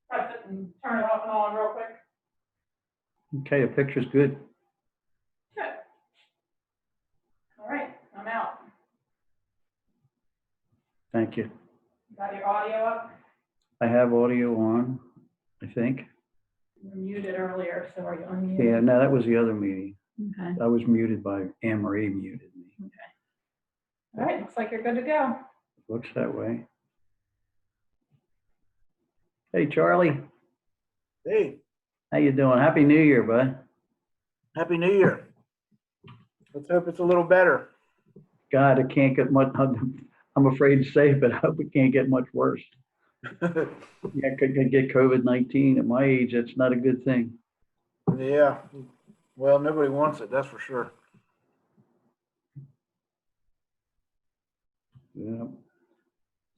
press it and turn it off and on real quick. Okay, the picture's good. Good. All right, I'm out. Thank you. You got your audio up? I have audio on, I think. You were muted earlier, so are you unmuted? Yeah, no, that was the other meeting. Okay. I was muted by Anne-Marie muted me. Okay. All right, looks like you're good to go. Looks that way. Hey, Charlie. Hey, How you doing? Happy New Year, bud. Happy New Year. Let's hope it's a little better. God, it can't get much, I'm afraid to say it, but I hope it can't get much worse. Yeah, could get COVID-19 at my age. That's not a good thing. Yeah, well, nobody wants it, that's for sure. Yeah.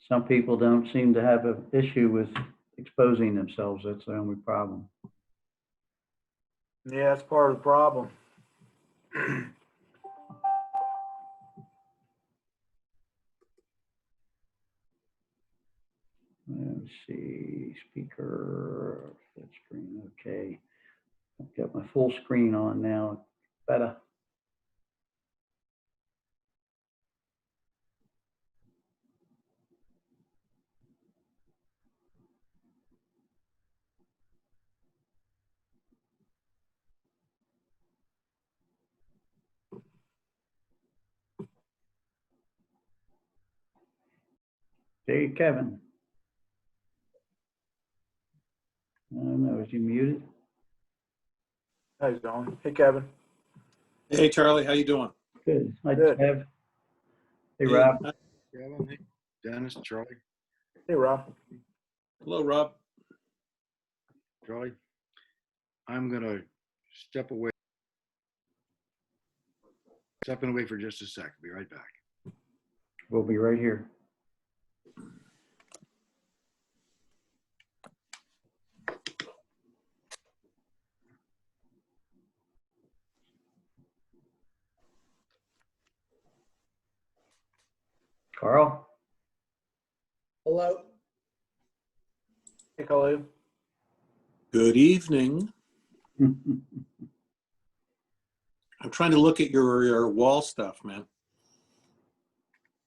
Some people don't seem to have an issue with exposing themselves. That's the only problem. Yeah, that's part of the problem. Let's see, speaker, full screen, okay. I've got my full screen on now. Better. Hey, Kevin. I don't know, is he muted? How's it going? Hey, Kevin. Hey, Charlie, how you doing? Good. Hi, Good. Kev. Hey, Rob. Kevin, hey, Dennis, Charlie. Hey, Rob. Hello, Rob. Charlie, I'm gonna stepping away for just a sec. Be right back. We'll be right here. Carl? Hello. Hey, Khalid. Good evening. I'm trying to look at your wall stuff, man.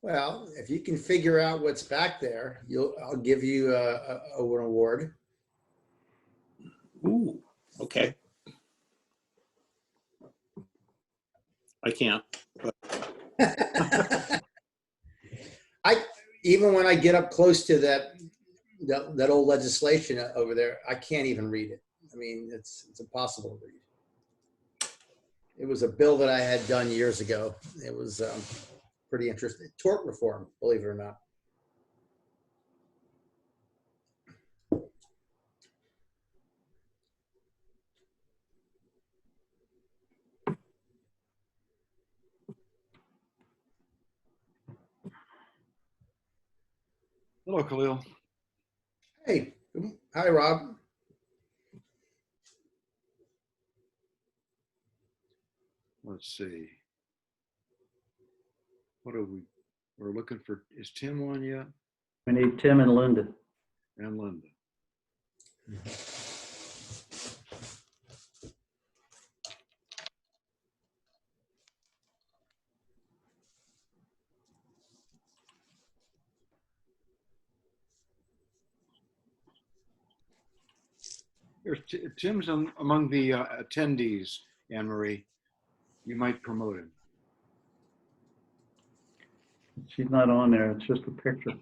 Well, if you can figure out what's back there, I'll give you an award. Ooh, okay. I can't. But Even when I get up close to that old legislation over there, I can't even read it. I mean, it's impossible to read. It was a bill that I had done years ago. It was pretty interesting. Tort reform, believe it or not. Hello, Khalil. Hey, hi, Rob. Let's see. What are we? We're looking for. Is Tim on yet? We need Tim and Linda. And Linda. Tim's among the attendees, Anne-Marie. You might promote him. She's not on there. It's just a picture.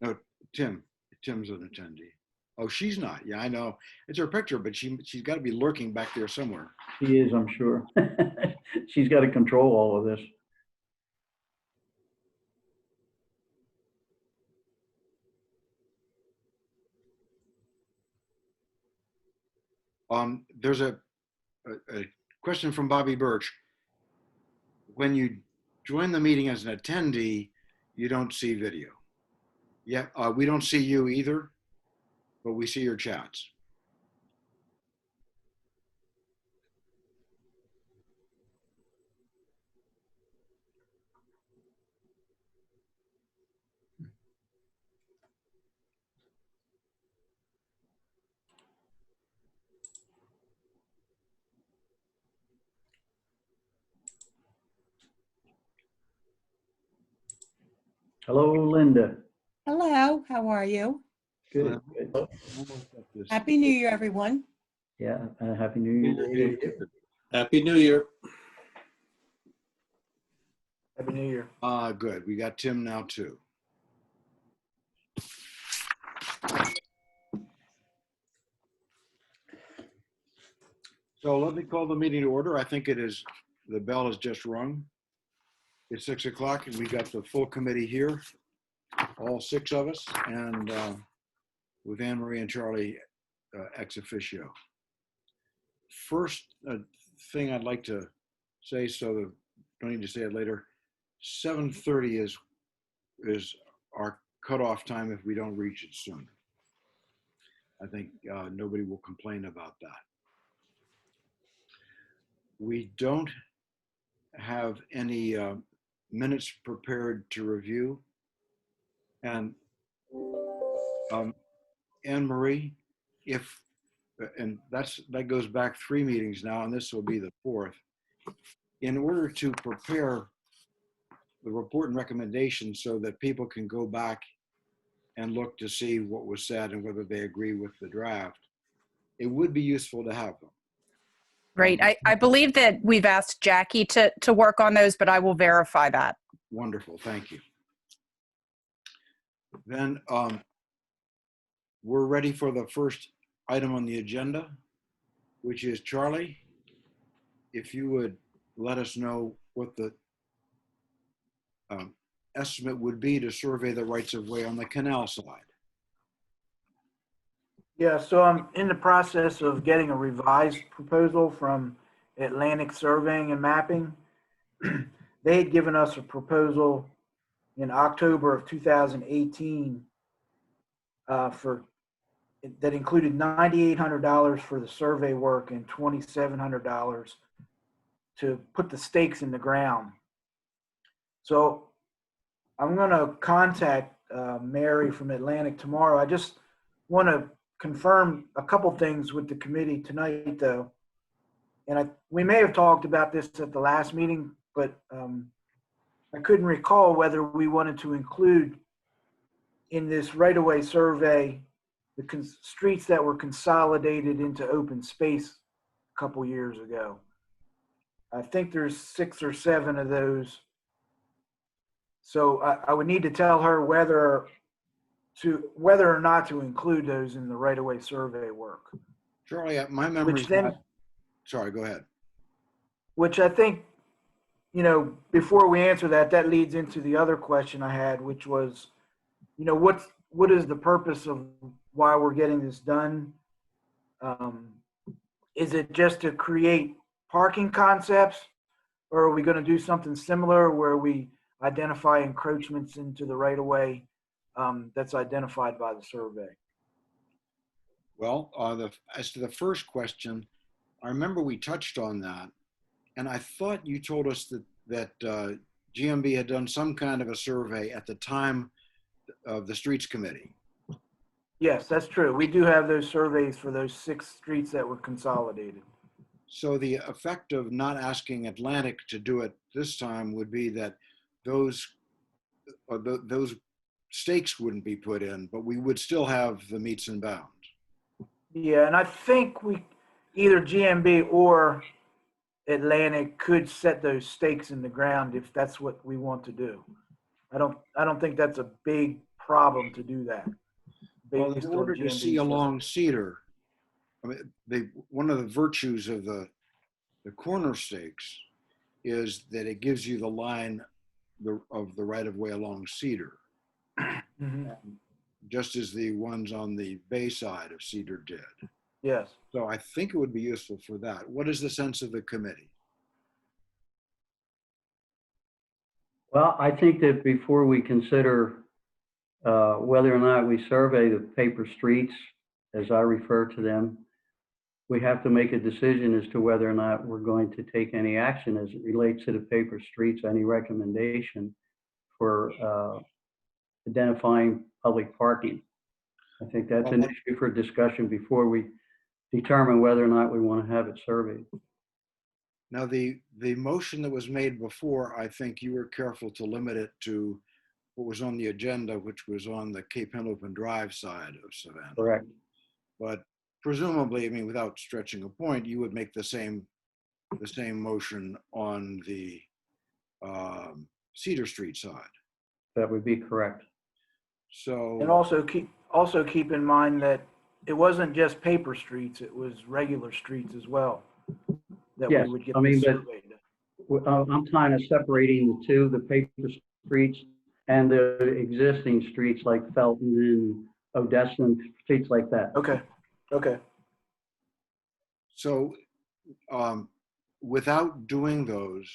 No, Tim's an attendee. Oh, she's not. Yeah, I know. It's her picture, but she's got to be lurking back there somewhere. She is, I'm sure. She's got to control all of this. There's a question from Bobby Birch. When you join the meeting as an attendee, you don't see video. Yeah, we don't see you either, but we see your chats. Hello, Linda. Hello, how are you? Good. Good. Almost at this. Happy New Year, everyone. Yeah, Happy New Year to you. Happy New Year. Happy New Year. Good. We got Tim now too. So let me call the meeting to order. I think it is, the bell has just rung. It's 6 o'clock and we got the full committee here, all 6 of us, and with Anne Marie and Charlie ex officio. First thing I'd like to say, so that don't need to say it later, 7:30 is our cutoff time if we don't reach it soon. I think nobody will complain about that. We don't have any minutes prepared to review. And Anne Marie, and that goes back 3 meetings now, and this will be the 4th. In order to prepare the report and recommendations so that people can go back and look to see what was said and whether they agree with the draft, it would be useful to have them. Great. I believe that we've asked Jackie to work on those, but I will verify that. Wonderful, thank you. Then we're ready for the first item on the agenda, which is Charlie, if you would let us know what the estimate would be to survey the rights of way on the canal side. Yeah, so I'm in the process of getting a revised proposal from Atlantic Surveying and Mapping. They had given us a proposal in October of 2018 that included $9,800 for the survey work and $2,700 to put the stakes in the ground. So I'm going to contact Mary from Atlantic tomorrow. I just want to confirm a couple things with the committee tonight, though. And we may have talked about this at the last meeting, but I couldn't recall whether we wanted to include in this right-of-way survey the streets that were consolidated into open space a couple years ago. I think there's 6 or 7 of those. So I would need to tell her whether or not to include those in the right-of-way survey work. Charlie, my memory. Sorry, go ahead. Which I think, before we answer that, that leads into the other question I had, which was, what is the purpose of why we're getting this done? Is it just to create parking concepts, or are we going to do something similar where we identify encroachments into the right-of-way that's identified by the survey? Well, as to the first question, I remember we touched on that, and I thought you told us that GMB had done some kind of a survey at the time of the Streets Committee. Yes, that's true. We do have those surveys for those 6 streets that were consolidated. So the effect of not asking Atlantic to do it this time would be that those stakes wouldn't be put in, but we would still have the meets and bounds. Yeah, and I think either GMB or Atlantic could set those stakes in the ground if that's what we want to do. I don't think that's a big problem to do that. Well, in order to see along Cedar, I mean, one of the virtues of the corner stakes is that it gives you the line of the right-of-way along Cedar, just as the ones on the bay side of Cedar did. Yes. So I think it would be useful for that. What is the sense of the committee? Well, I think that before we consider whether or not we survey the paper streets, as I refer to them, we have to make a decision as to whether or not we're going to take any action as it relates to the paper streets, any recommendation for identifying public parking. I think that's an issue for discussion before we determine whether or not we want to have it surveyed. Now, the motion that was made before, I think you were careful to limit it to what was on the agenda, which was on the Cape Henlopen Drive side of Savannah. Correct. But presumably, I mean, without stretching a point, you would make the same motion on the Cedar Street side. That would be correct. So. And also keep in mind that it wasn't just paper streets, it was regular streets as well. That Yes, we would get I mean, the but- survey. I'm kind of separating the two, the paper streets and the existing streets like Felton and Odessa and streets like that. Okay, okay. So without doing those,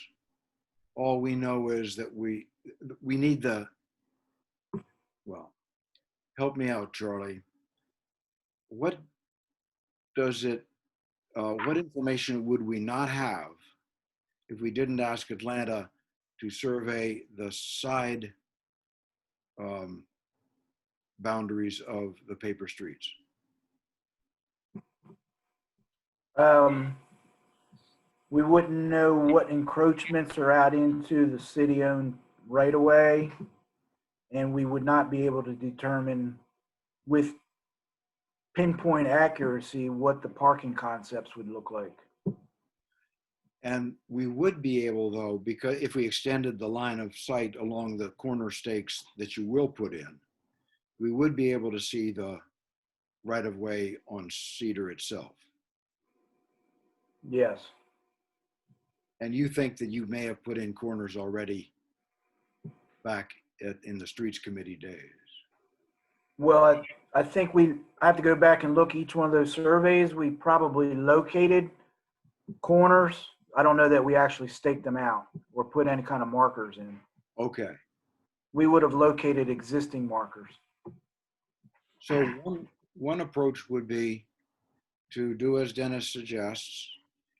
all we know is that we need the, well, help me out, Charlie. What information would we not have if we didn't ask Atlanta to survey the side boundaries of the paper streets? We wouldn't know what encroachments are out into the city-owned right-of-way, and we would not be able to determine with pinpoint accuracy what the parking concepts would look like. And we would be able, though, because if we extended the line of sight along the corner stakes that you will put in, we would be able to see the right-of-way on Cedar itself. Yes. And you think that you may have put in corners already back in the Streets Committee days? Well, I think I have to go back and look each one of those surveys. We probably located corners. I don't know that we actually staked them out or put any kind of markers in. Okay. We would have located existing markers. So one approach would be to do as Dennis suggests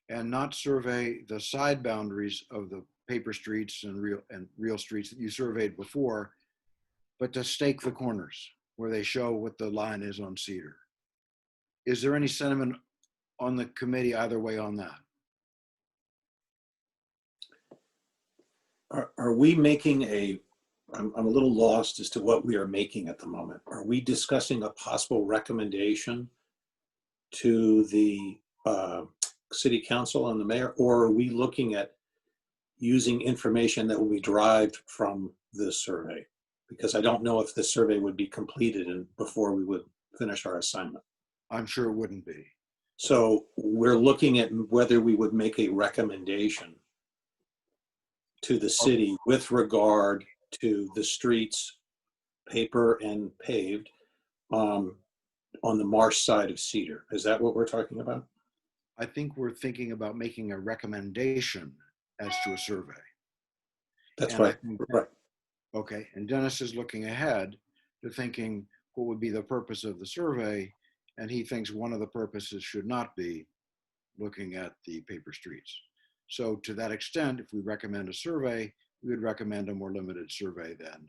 and not survey the side boundaries of the paper streets and real streets that you surveyed before, but to stake the corners where they show what the line is on Cedar. Is there any sentiment on the committee either way on that? Are we making I'm a little lost as to what we are making at the moment. Are we discussing a possible recommendation to the city council and the mayor, or are we looking at using information that will be derived from this survey? Because I don't know if the survey would be completed before we would finish our assignment. I'm sure it wouldn't be. So we're looking at whether we would make a recommendation to the city with regard to the streets, paper and paved, on the marsh side of Cedar. Is that what we're talking about? I think we're thinking about making a recommendation as to a survey. That's And I right. think Right. Okay, and Dennis is looking ahead to thinking what would be the purpose of the survey, and he thinks one of the purposes should not be looking at the paper streets. So to that extent, if we recommend a survey, we would recommend a more limited survey than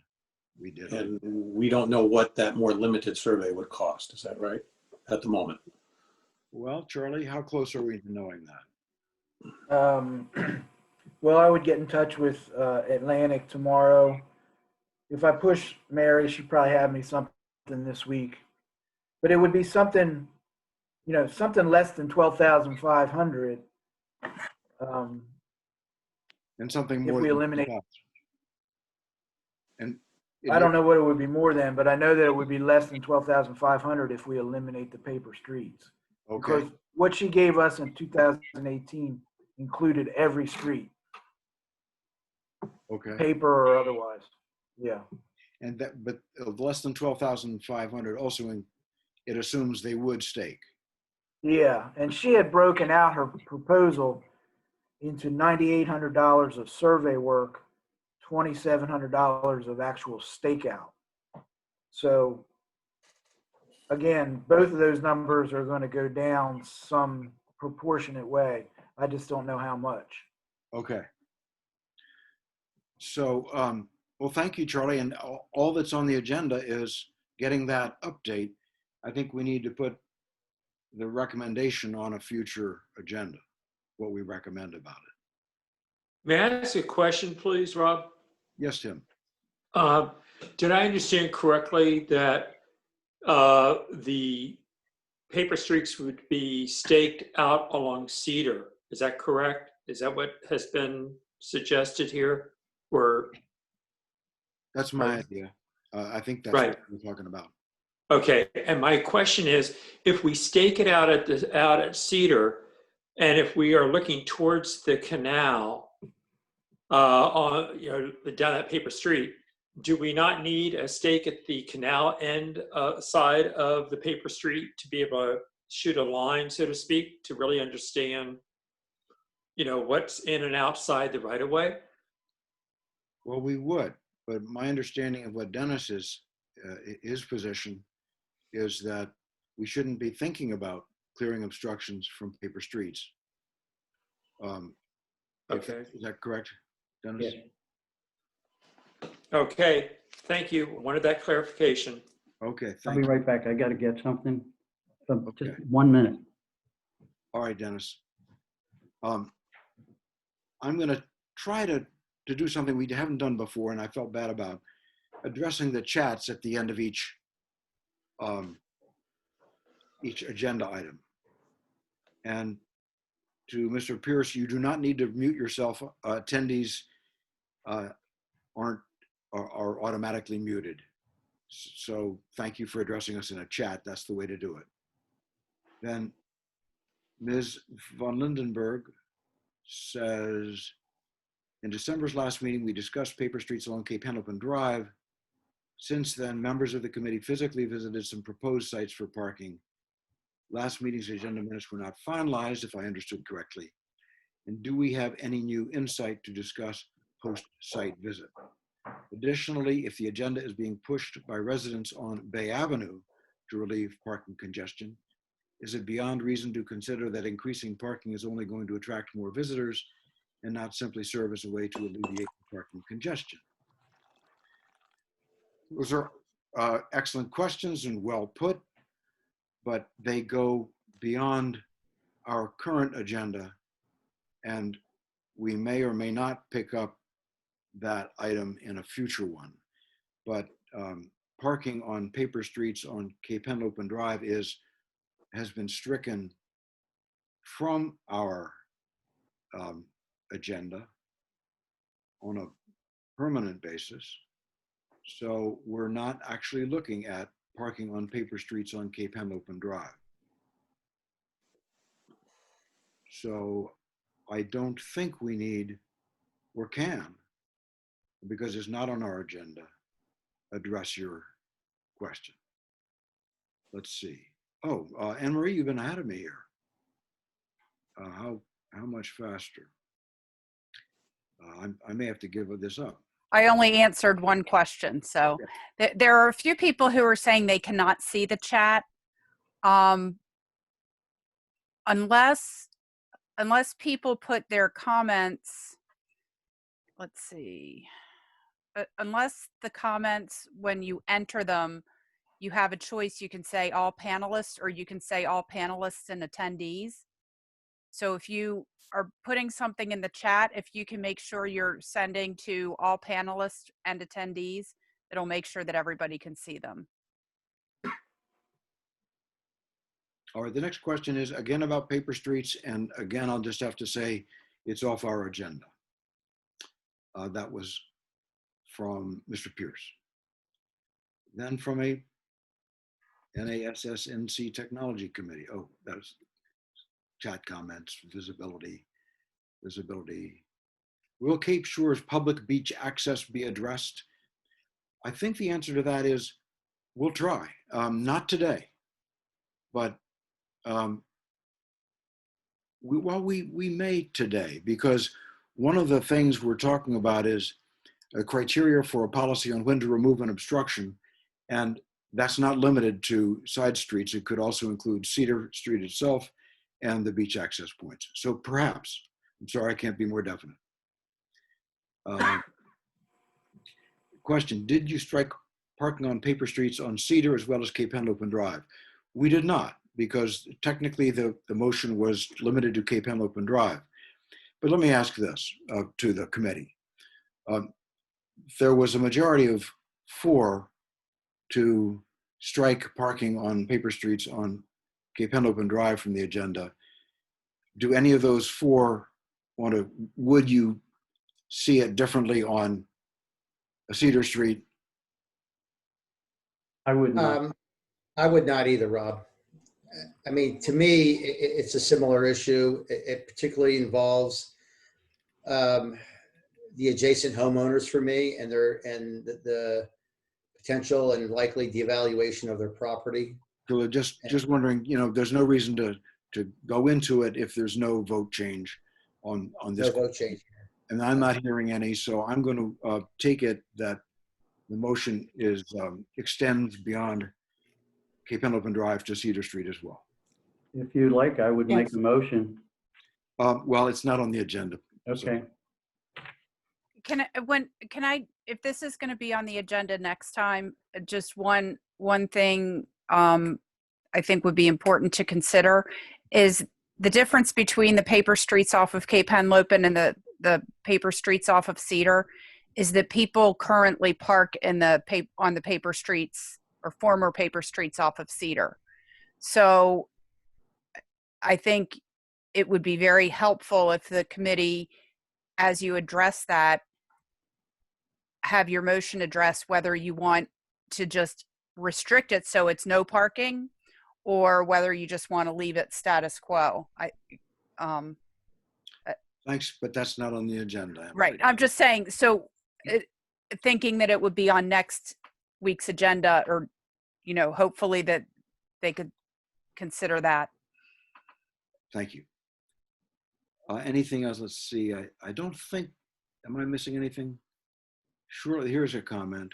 we did. And we don't know what that more limited survey would cost. Is that right? At the moment. Well, Charlie, how close are we to knowing that? Well, I would get in touch with Atlantic tomorrow. If I push Mary, she'd probably have me something this week. But it would be something, something less than 12,500. And something If more. we than eliminate- 2,000. And I don't know what it would be more than, but I know that it would be less than 12,500 if we eliminate the paper streets. Okay, Because what she gave us in 2018 included every street, okay. paper or otherwise. Yeah. And that, but less than 12,500 also, it assumes they would stake. Yeah. And she had broken out her proposal into $9,800 of survey work, $2,700 of actual stakeout. So again, both of those numbers are going to go down some proportionate way. I just don't know how much. Okay. So, well, thank you, Charlie. And all that's on the agenda is getting that update. I think we need to put the recommendation on a future agenda, what we recommend about it. May I ask a question, please, Rob? Yes, Tim. Did I understand correctly that the paper streets would be staked out along Cedar? Is that correct? Is that what has been suggested here? Or, That's my idea. I think that's right. what we're talking about. Okay, and my question is, if we stake it out at Cedar, and if we are looking towards the canal, on down that paper street, do we not need a stake at the canal end side of the paper street to be able to shoot a line, so to speak, to really understand, what's in and outside the right of way? Well, we would, but my understanding of what Dennis is, his position is that we shouldn't be thinking about clearing obstructions from paper streets. Okay. Is that correct, Dennis? Yeah. Okay, thank you. Wanted that clarification. Okay, I'll thank be you. right back. I got to get something. Just Okay. 1 minute. All right, Dennis. I'm going to try to do something we haven't done before, and I felt bad about addressing the chats at the end of each agenda item. And to Mr. Pierce, you do not need to mute yourself. Attendees are automatically muted. So thank you for addressing us in a chat. That's the way to do it. Then Ms. von Lindenberg says, in December's last meeting, we discussed paper streets along Cape Henlopen Drive. Since then, members of the committee physically visited some proposed sites for parking. Last meeting's agenda minutes were not finalized, if I understood correctly. And do we have any new insight to discuss post-site visit? Additionally, if the agenda is being pushed by residents on Bay Avenue to relieve parking congestion, is it beyond reason to consider that increasing parking is only going to attract more visitors and not simply serve as a way to alleviate parking congestion? Those are excellent questions and well put, but they go beyond our current agenda, and we may or may not pick up that item in a future one. But parking on paper streets on Cape Henlopen Drive has been stricken from our agenda on a permanent basis. So we're not actually looking at parking on paper streets on Cape Henlopen Drive. So I don't think we need or can, because it's not on our agenda, address your question. Let's see. Oh, Anne Marie, you've been ahead of me here. How much faster? I may have to give this up. I only answered one question. So there are a few people who are saying they cannot see the chat. Unless people put their comments, let's see. Unless the comments, when you enter them, you have a choice. You can say all panelists, or you can say all panelists and attendees. So if you are putting something in the chat, if you can make sure you're sending to all panelists and attendees, it'll make sure that everybody can see them. All right, the next question is again about paper streets. And again, I'll just have to say it's off our agenda. That was from Mr. Pierce. Then from a NASSNC Technology Committee. Oh, that's chat comments, visibility. Will Cape Shore's public beach access be addressed? I think the answer to that is we'll try. Not today, but we may today, because one of the things we're talking about is a criteria for a policy on when to remove an obstruction, and that's not limited to side streets. It could also include Cedar Street itself and the beach access points. So perhaps, I'm sorry, I can't be more definite. Question, did you strike parking on paper streets on Cedar as well as Cape Henlopen Drive? We did not, because technically the motion was limited to Cape Henlopen Drive. But let me ask this to the committee. there was a majority of 4 to strike parking on paper streets on Cape Henlopen Drive from the agenda. Do any of those 4 would you see it differently on Cedar Street? I would not. I would not either, Rob. I mean, to me, it's a similar issue. It particularly involves the adjacent homeowners for me and the potential and likely devaluation of their property. So just wondering, there's no reason to go into it if there's no vote change on this. No vote change. And I'm not hearing any, so I'm going to take it that the motion extends beyond Cape Henlopen Drive to Cedar Street as well. If you'd like, I would make Yes. a motion. Well, it's not on the agenda. Okay. If this is going to be on the agenda next time, just one thing I think would be important to consider is the difference between the paper streets off of Cape Henlopen and the paper streets off of Cedar is that people currently park on the paper streets or former paper streets off of Cedar. So I think it would be very helpful if the committee, as you address that, have your motion address whether you want to just restrict it so it's no parking or whether you just want to leave it status quo. Thanks, but that's not on the agenda. Right. I'm just saying, so thinking that it would be on next week's agenda or, hopefully that they could consider that. Thank you. Anything else? Let's see. I don't think, am I missing anything? Surely, here's a comment.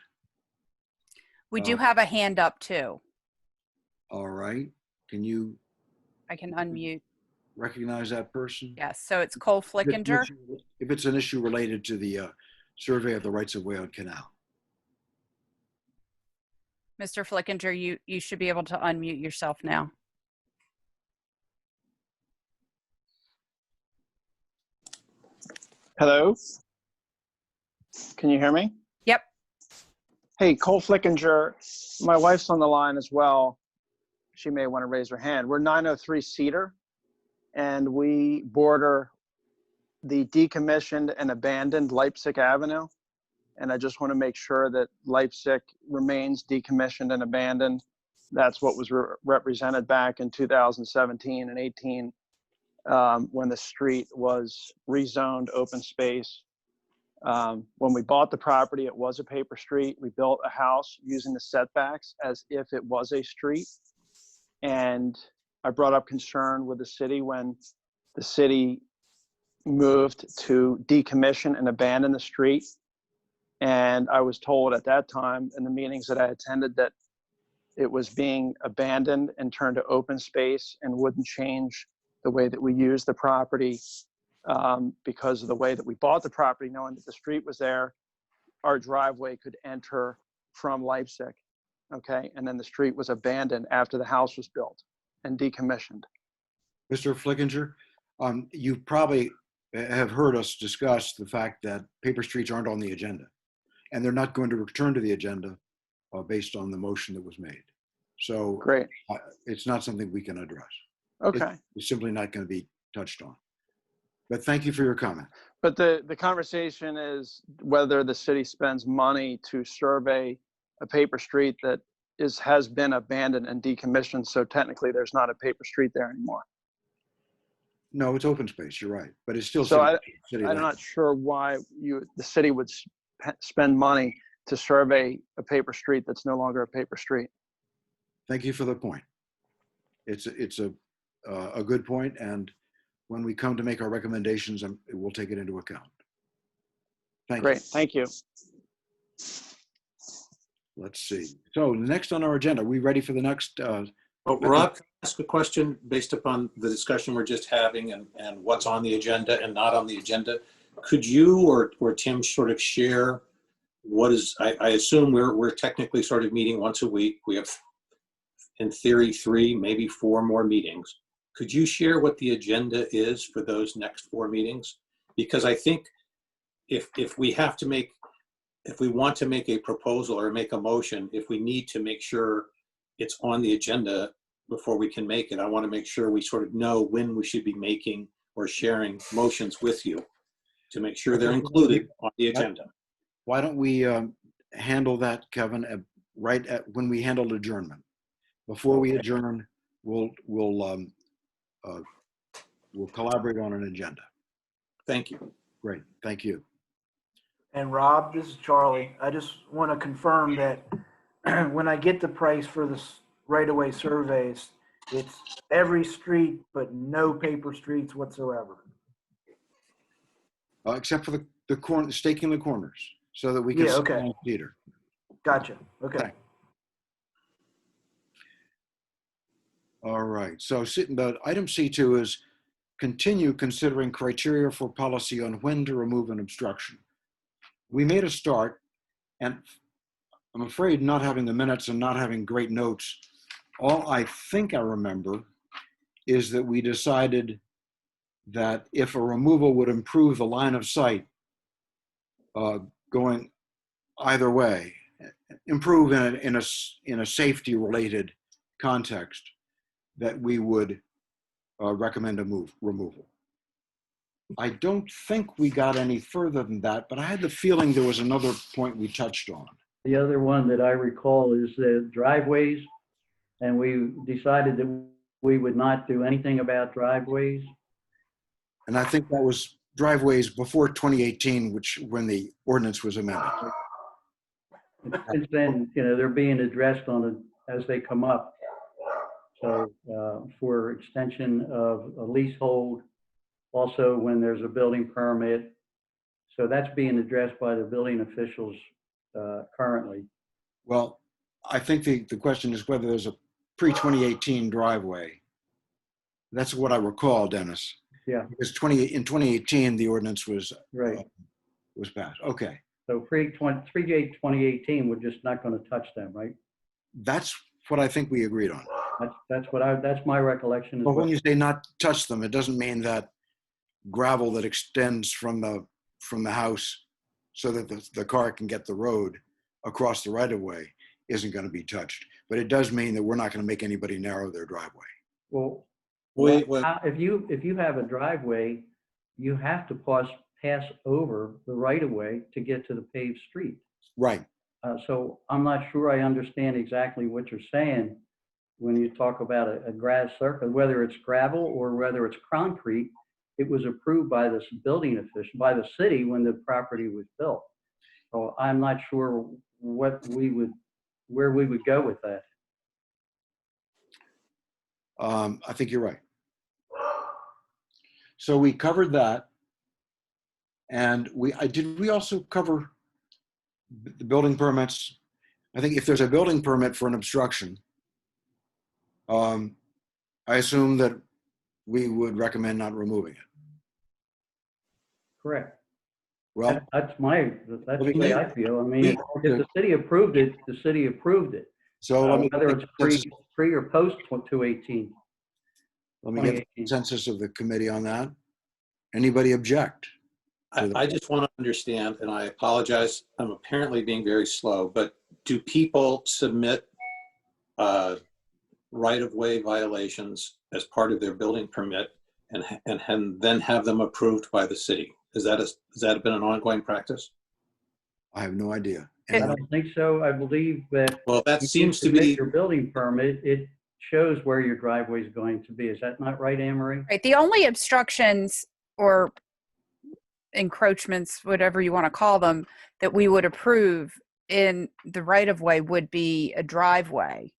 We do have a hand up too. All right. Can you I can unmute. recognize that person? Yes. So it's Cole Flickinger. If it's an issue related to the survey of the rights of way on Canal. Mr. Flickinger, you should be able to unmute yourself now. Hello? Can you hear me? Yep. Hey, Cole Flickinger. My wife's on the line as well. She may want to raise her hand. We're 903 Cedar, and we border the decommissioned and abandoned Leipzig Avenue. And I just want to make sure that Leipzig remains decommissioned and abandoned. That's what was represented back in 2017 and 18 when the street was rezoned open space. When we bought the property, it was a paper street. We built a house using the setbacks as if it was a street. And I brought up concern with the city when the city moved to decommission and abandon the street. And I was told at that time in the meetings that I attended that it was being abandoned and turned to open space and wouldn't change the way that we use the property because of the way that we bought the property, knowing that the street was there. Our driveway could enter from Leipzig, okay? And then the street was abandoned after the house was built and decommissioned. Mr. Flickinger, you probably have heard us discuss the fact that paper streets aren't on the agenda, and they're not going to return to the agenda based on the motion that was made. So Great. It's not something we can address. Okay. It's simply not going to be touched on. But thank you for your comment. But the conversation is whether the city spends money to survey a paper street that has been abandoned and decommissioned. So technically there's not a paper street there anymore. No, it's open space. You're right. But it's still So city I'm land. not sure why the city would spend money to survey a paper street that's no longer a paper street. Thank you for the point. It's a good point, and when we come to make our recommendations, we'll take it into account. Thank Great, you. thank you. Let's see. So next on our agenda, are we ready for the next? Well, Rob, can I ask a question based upon the discussion we're just having and what's on the agenda and not on the agenda? Could you or Tim sort of share what is, I assume we're technically sort of meeting once a week. We have, in theory, 3, maybe 4 more meetings. Could you share what the agenda is for those next 4 meetings? Because I think if we have to make if we want to make a proposal or make a motion, if we need to make sure it's on the agenda before we can make it, I want to make sure we sort of know when we should be making or sharing motions with you to make sure they're included on the agenda. Why don't we handle that, Kevin, right at when we handle adjournment? Before we adjourn, we'll collaborate on an agenda. Thank you. Great, thank you. And Rob, this is Charlie. I just want to confirm that when I get the price for the right-of-way surveys, it's every street, but no paper streets whatsoever. Except for the corner, staking the corners, so that we can Yeah, see okay. on Cedar. Gotcha. Okay. Thanks. All right, so item C2 is continue considering criteria for policy on when to remove an obstruction. We made a start, and I'm afraid not having the minutes and not having great notes, all I think I remember is that we decided that if a removal would improve the line of sight going either way, improve in a safety related context, that we would recommend a removal. I don't think we got any further than that, but I had the feeling there was another point we touched on. The other one that I recall is the driveways, and we decided that we would not do anything about driveways. And I think that was driveways before 2018, when the ordinance was amended. Since then, they're being addressed as they come up. So for extension of a leasehold, also when there's a building permit. So that's being addressed by the building officials currently. Well, I think the question is whether there's a pre-2018 driveway. That's what I recall, Dennis. Yeah. Because in 2018, the ordinance was Right. Was passed. Okay. So pre-2018, we're just not going to touch them, right? That's what I think we agreed on. That's my recollection. But when you say not touch them, it doesn't mean that gravel that extends from the house so that the car can get the road across the right of way isn't going to be touched. But it does mean that we're not going to make anybody narrow their driveway. Well, Wait. if you have a driveway, you have to pass over the right of way to get to the paved street. Right. So I'm not sure I understand exactly what you're saying when you talk about a grass surface, whether it's gravel or whether it's concrete. It was approved by this building official, by the city when the property was built. So I'm not sure where we would go with that. I think you're right. So we covered that. And did we also cover the building permits? I think if there's a building permit for an obstruction, I assume that we would recommend not removing it. Correct. Well, that's the way I feel. I mean, if the city approved it, the city approved it. so let me Whether it's pre or post 218. Let me get the consensus of the committee on that. Anybody object? I just want to understand, and I apologize, I'm apparently being very slow, but do people submit right-of-way violations as part of their building permit and then have them approved by the city? Has that been an ongoing practice? I have no idea. I don't think so. I believe that. Well, that if seems you to be, submit your building permit, it shows where your driveway is going to be. Is that not right, Anne Marie? Right. The only obstructions or encroachments, whatever you want to call them, that we would approve in the right of way would be a driveway.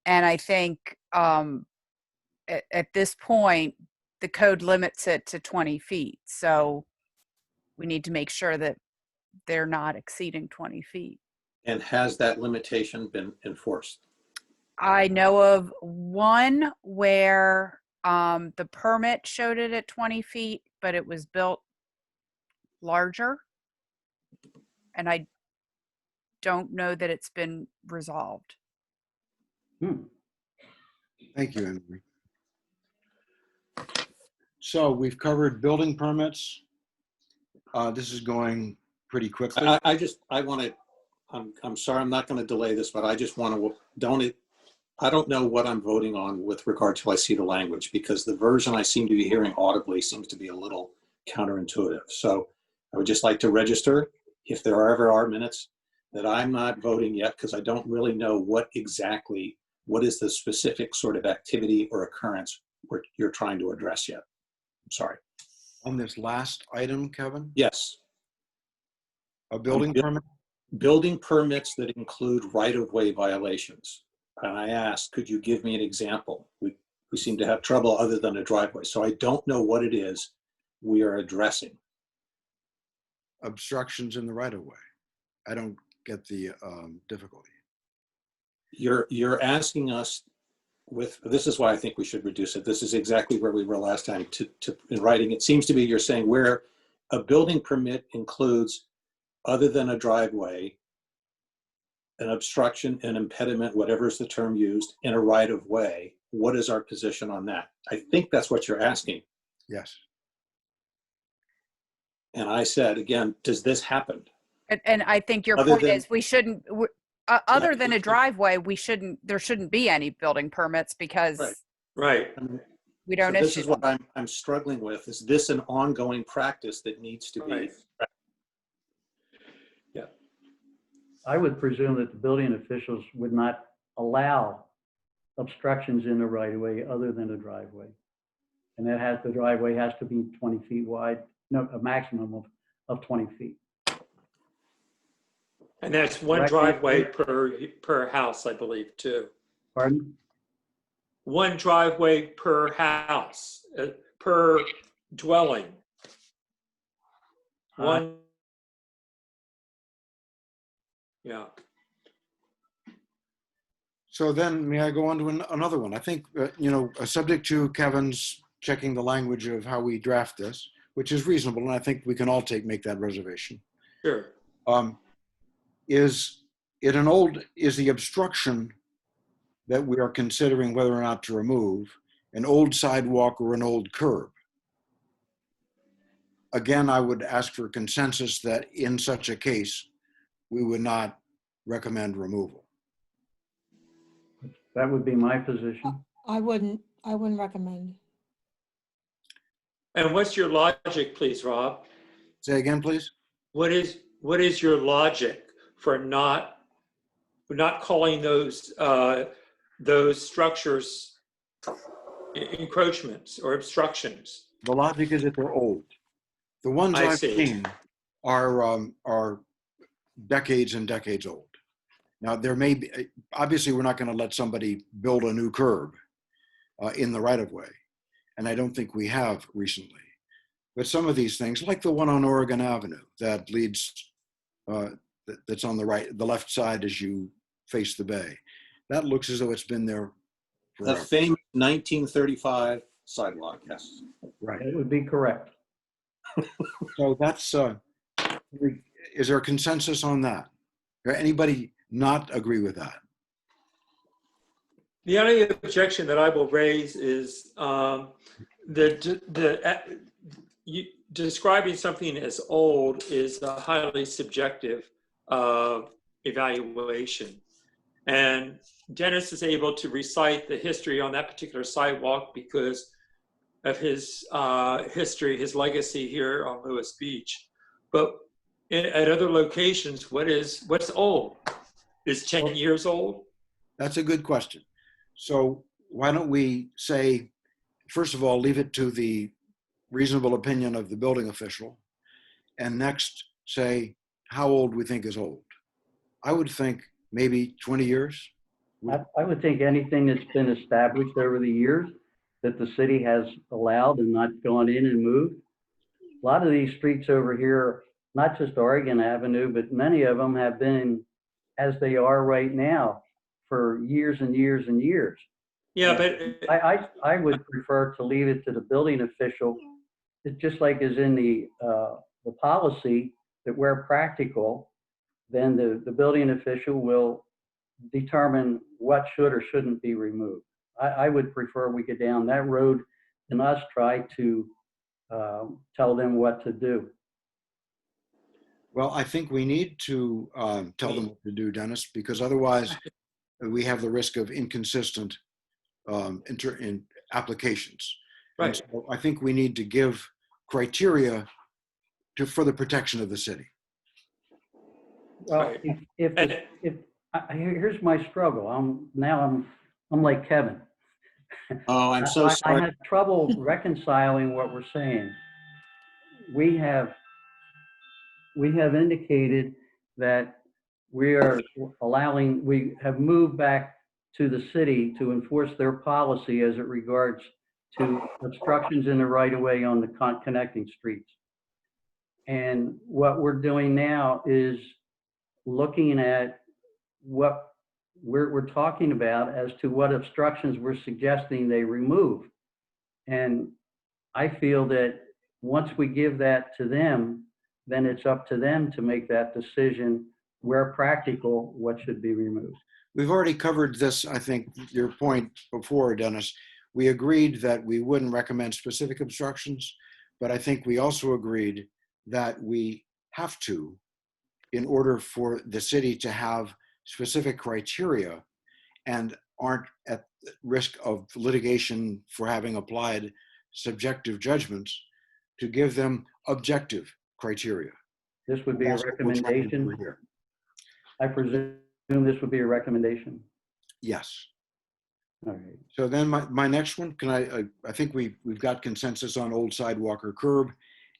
And I think at this point, the code limits it to 20 feet. So we need to make sure that they're not exceeding 20 feet. and has that limitation been enforced? I know of one where the permit showed it at 20 feet, but it was built larger. And I don't know that it's been resolved. Thank you, Emily. So we've covered building permits. This is going pretty quickly. I want to, I'm sorry, I'm not going to delay this, but I just want to, I don't know what I'm voting on with regard till I see the language, because the version I seem to be hearing audibly seems to be a little counterintuitive. So I would just like to register, if there ever are minutes, that I'm not voting yet because I don't really know what is the specific sort of activity or occurrence you're trying to address yet. I'm sorry. On this last item, Kevin, Yes. a building permit? Building permits that include right-of-way violations. And I asked, could you give me an example? We seem to have trouble other than a driveway. So I don't know what it is we are addressing. Obstructions in the right of way. I don't get the difficulty. You're asking us this is why I think we should reduce it. This is exactly where we were last time in writing. It seems to be you're saying where a building permit includes, other than a driveway, an obstruction, an impediment, whatever is the term used, in a right of way. What is our position on that? I think that's what you're asking. Yes. And I said, again, does this happen? And I think your Other point than- is we shouldn't, other than a driveway, there shouldn't be any building permits because Right. we don't So this issue is what them. I'm struggling with. Is this an ongoing practice that needs to be? Right. Yeah. I would presume that the building officials would not allow obstructions in the right of way other than a driveway. And the driveway has to be 20 feet wide, no, a maximum of 20 feet. And that's one Correct. driveway per house, I believe, too. Pardon? One driveway per house, per dwelling. One. Yeah. So then may I go on to another one? I think, subject to Kevin's checking the language of how we draft this, which is reasonable, and I think we can all make that reservation. Sure. Is the obstruction that we are considering whether or not to remove an old sidewalk or an old curb? Again, I would ask for consensus that in such a case, we would not recommend removal. That would be my position. I wouldn't recommend. And what's your logic, please, Rob? Say again, please. What is your logic for not calling those structures encroachments or obstructions? The logic is that they're old. The ones I I've see. seen are decades and decades old. Now, there may be, obviously, we're not going to let somebody build a new curb in the right of way. And I don't think we have recently. But some of these things, like the one on Oregon Avenue that leads, that's on the left side as you face the bay, that looks as though it's been there The forever. famous 1935 sidewalk, yes. Right. That would be correct. So that's, is there a consensus on that? Or anybody not agree with that? The only objection that I will raise is describing something as old is a highly subjective evaluation. And Dennis is able to recite the history on that particular sidewalk because of his history, his legacy here on Lewes Beach. But at other locations, what's old? Is 10 years old? That's a good question. So why don't we say, first of all, leave it to the reasonable opinion of the building official, and next say how old we think is old. I would think maybe 20 years. I would think anything that's been established over the years that the city has allowed and not gone in and moved. A lot of these streets over here, not just Oregon Avenue, but many of them have been as they are right now for years and years and years. Yeah, but I would prefer to leave it to the building official. It's just like is in the policy that where practical, then the building official will determine what should or shouldn't be removed. I would prefer we get down that road than us try to tell them what to do. Well, I think we need to tell them what to do, Dennis, because otherwise we have the risk of inconsistent in applications. And Right. so I think we need to give criteria for the protection of the city. Well, Right. if here's my struggle. I'm like Kevin. Oh, I'm so I sorry. have trouble reconciling what we're saying. We have indicated that we have moved back to the city to enforce their policy as it regards to obstructions in the right of way on the connecting streets. And what we're doing now is looking at what we're talking about as to what obstructions we're suggesting they remove. And I feel that once we give that to them, then it's up to them to make that decision where practical, what should be removed. We've already covered this, I think, your point before, Dennis. We agreed that we wouldn't recommend specific obstructions, but I think we also agreed that we have to, in order for the city to have specific criteria and aren't at risk of litigation for having applied subjective judgments, to give them objective criteria. This would be a That's what we're trying to do recommendation. here. I presume this would be a recommendation. Yes. All right. So then my next one, I think we've got consensus on old sidewalk or curb,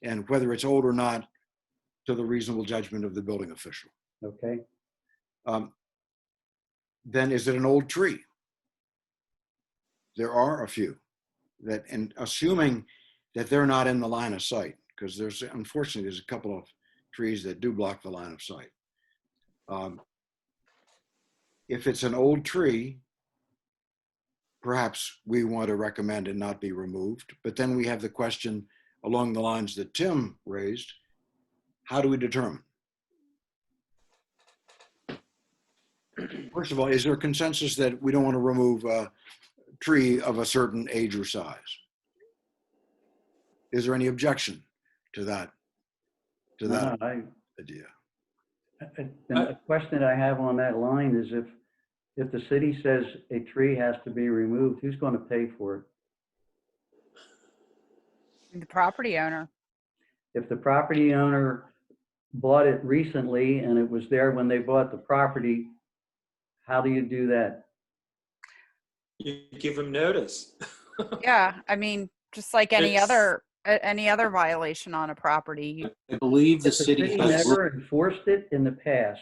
and whether it's old or not, to the reasonable judgment of the building official. Okay. Then is it an old tree? There are a few that, and assuming that they're not in the line of sight, because unfortunately, there's a couple of trees that do block the line of sight. If it's an old tree, perhaps we want to recommend it not be removed. But then we have the question along the lines that Tim raised: how do we determine? First of all, is there consensus that we don't want to remove a tree of a certain age or size? Is there any objection to that? No, Idea? a question I have on that line is if the city says a tree has to be removed, who's going to pay for it? The property owner. If the property owner bought it recently and it was there when they bought the property, how do you do that? You give them notice. Yeah, I mean, just like any It's- other violation on a property. I believe the If the city city has, never enforced it in the past,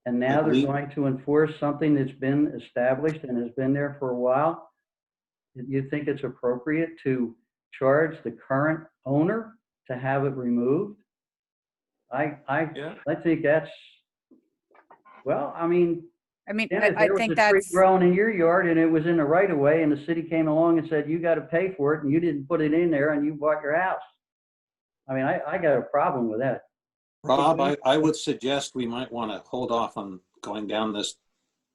and now they're believe- going to enforce something that's been established and has been there for a while, you think it's appropriate to charge the current owner to have it removed? Yeah. I think that's, well, I mean, I mean, Dennis, I there was think a tree that's, growing in your yard and it was in the right of way and the city came along and said, you got to pay for it and you didn't put it in there and you bought your house. I mean, I got a problem with that. Rob, I would suggest we might want to hold off on going down this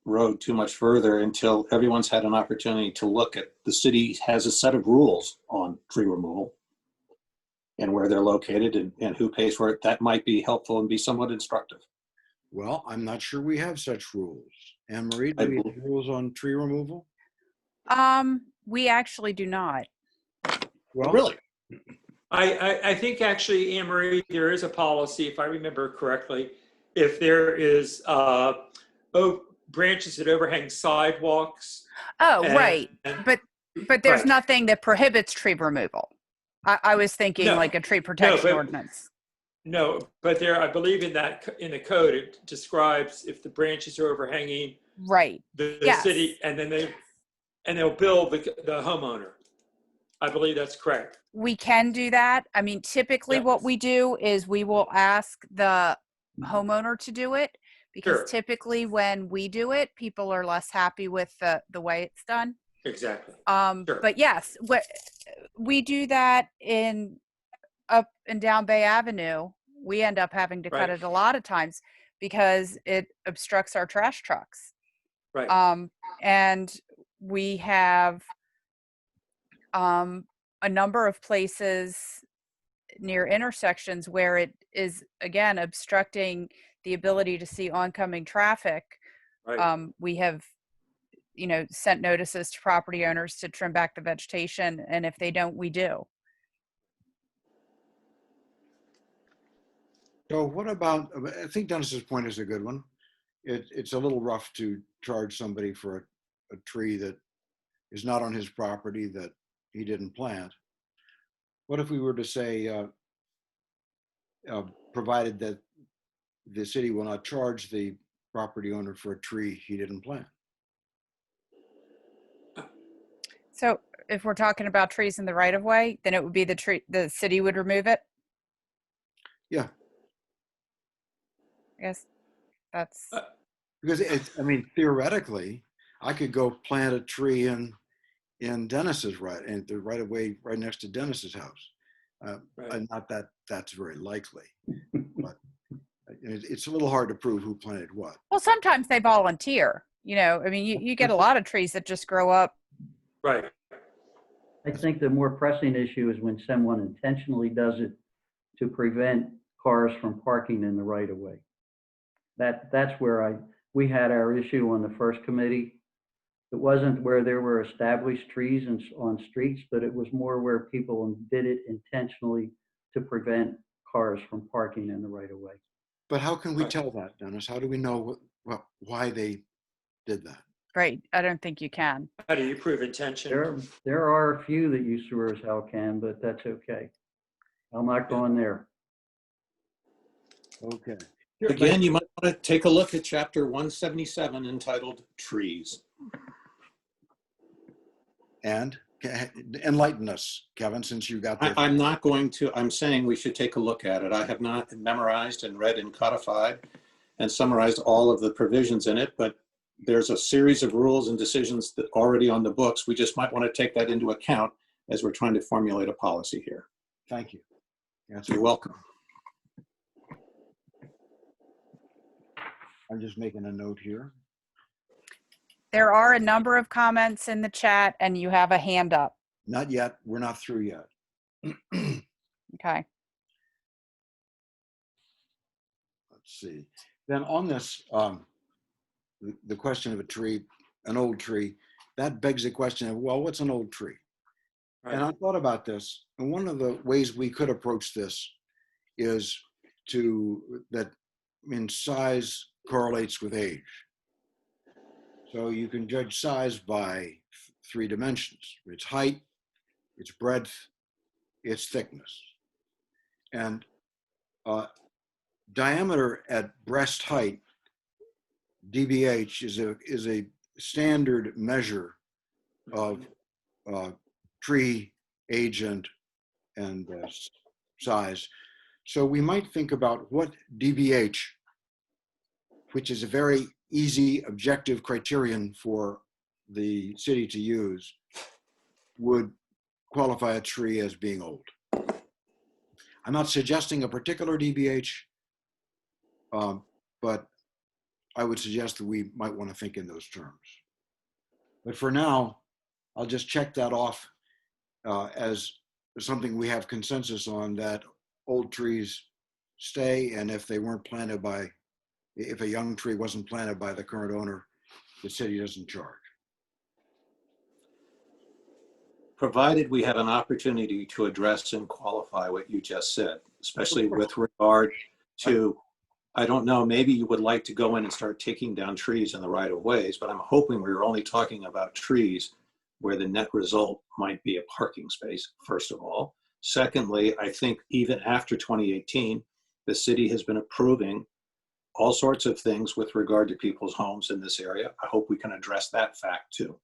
road too much further until everyone's had an opportunity to look at, the city has a set of rules on tree removal and where they're located and who pays for it. That might be helpful and be somewhat instructive. Well, I'm not sure we have such rules. Anne Marie, do we have rules on tree removal? we actually do not. Well, Really? I think actually, Anne Marie, there is a policy, if I remember correctly, if there is branches that overhang sidewalks. Oh, and- right. But there's Right. nothing that prohibits tree removal. I was thinking No. like a tree protection but- ordinance. No, but there, I believe in the code, it describes if the branches are overhanging Right. the Yes. city, and then they'll bill the homeowner. I believe that's correct. We can do that. I mean, typically Yeah. what we do is we will ask the homeowner to do it because Sure. typically when we do it, people are less happy with the way it's done. Exactly. Sure. But yes, we do that up and down Bay Avenue. We end up having to cut Right. it a lot of times because it obstructs our trash trucks. Right. And we have a number of places near intersections where it is, again, obstructing the ability to see oncoming traffic. Right. We have, sent notices to property owners to trim back the vegetation, and if they don't, we do. So what about, I think Dennis's point is a good one. It's a little rough to charge somebody for a tree that is not on his property that he didn't plant. What if we were to say, provided that the city will not charge the property owner for a tree he didn't plant? So if we're talking about trees in the right of way, then it would be the city would remove it. Yeah. I guess that's, Because I mean, theoretically, I could go plant a tree in Dennis's the right of way right next to Dennis's house. Right. And not that that's very likely, but it's a little hard to prove who planted what. well, sometimes they volunteer, I mean, you get a lot of trees that just grow up. Right. I think the more pressing issue is when someone intentionally does it to prevent cars from parking in the right of way. That's where we had our issue on the first committee. It wasn't where there were established trees on streets, but it was more where people did it intentionally to prevent cars from parking in the right of way. But how can we Right. tell that, Dennis? How do we know why they did that? Right. I don't think you can. How do you prove intention? There are a few that you sure as hell can, but that's okay. I'm not going there. Okay. Again, you might want to take a look at chapter 177 entitled Trees. And enlighten us, Kevin, since you got there. I'm not going to, I'm saying we should take a look at it. I have not memorized and read and codified and summarized all of the provisions in it, but there's a series of rules and decisions that are already on the books. We just might want to take that into account as we're trying to formulate a policy here. Thank you. That's You're welcome. I'm just making a note here. There are a number of comments in the chat and you have a hand up. Not yet. We're not through yet. Okay. Let's see. Then on this, the question of a tree, an old tree, that begs the question of, well, what's an old tree? Right. And I thought about this, and one of the ways we could approach this is size correlates with age. So you can judge size by 3 dimensions: its height, its breadth, its thickness. And diameter at breast height, DBH, is a standard measure of tree age and size. So we might think about what DBH, which is a very easy objective criterion for the city to use, would qualify a tree as being old. I'm not suggesting a particular DBH, but I would suggest that we might want to think in those terms. But for now, I'll just check that off as something we have consensus on, that old trees stay, and if they weren't planted by, if a young tree wasn't planted by the current owner, the city doesn't charge. Provided we have an opportunity to address and qualify what you just said, especially with regard to, I don't know, maybe you would like to go in and start taking down trees in the right of ways, but I'm hoping we're only talking about trees where the net result might be a parking space, first of all. Secondly, I think even after 2018, the city has been approving all sorts of things with regard to people's homes in this area. I hope we can address that fact too.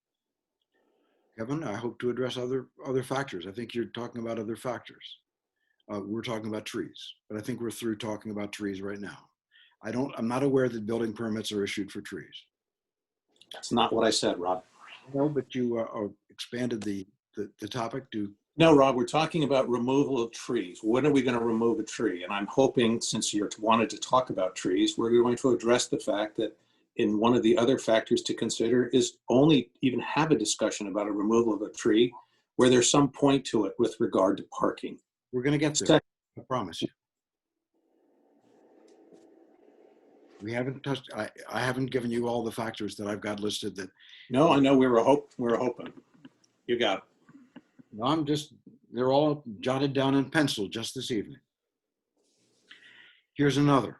Kevin, I hope to address other factors. I think you're talking about other factors. We're talking about trees, but I think we're through talking about trees right now. I'm not aware that building permits are issued for trees. That's not what I said, Rob. No, but you expanded the topic to. No, Rob, we're talking about removal of trees. When are we going to remove a tree? And I'm hoping, since you wanted to talk about trees, we're going to address the fact that in one of the other factors to consider is only even have a discussion about a removal of a tree where there's some point to it with regard to parking. We're going to get there. I promise you. We haven't touched, I haven't given you all the factors that I've got listed that, No, I know we were hoping. You got it. no, I'm just, they're all jotted down in pencil just this evening. Here's another.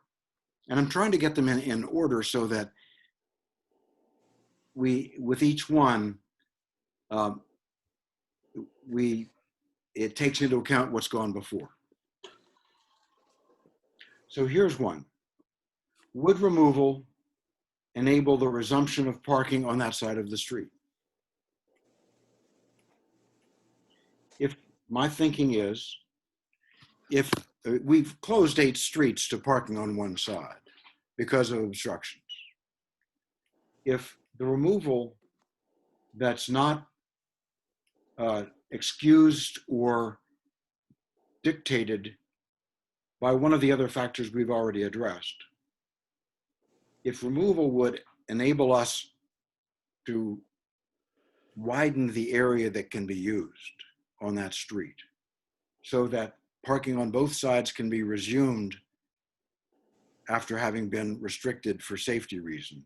And I'm trying to get them in order so that we, with each one, it takes into account what's gone before. So here's one. Would removal enable the resumption of parking on that side of the street? If my thinking is, if we've closed 8 streets to parking on one side because of obstructions, if the removal that's not excused or dictated by one of the other factors we've already addressed, if removal would enable us to widen the area that can be used on that street so that parking on both sides can be resumed after having been restricted for safety reasons,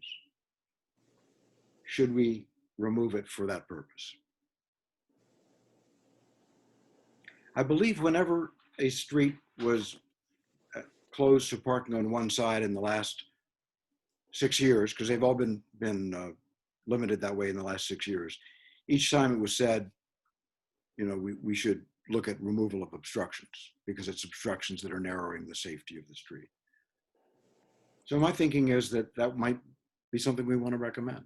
should we remove it for that purpose? I believe whenever a street was closed to parking on one side in the last 6 years, because they've all been limited that way in the last 6 years, each time it was said, you know, we should look at removal of obstructions because it's obstructions that are narrowing the safety of the street. So my thinking is that that might be something we want to recommend.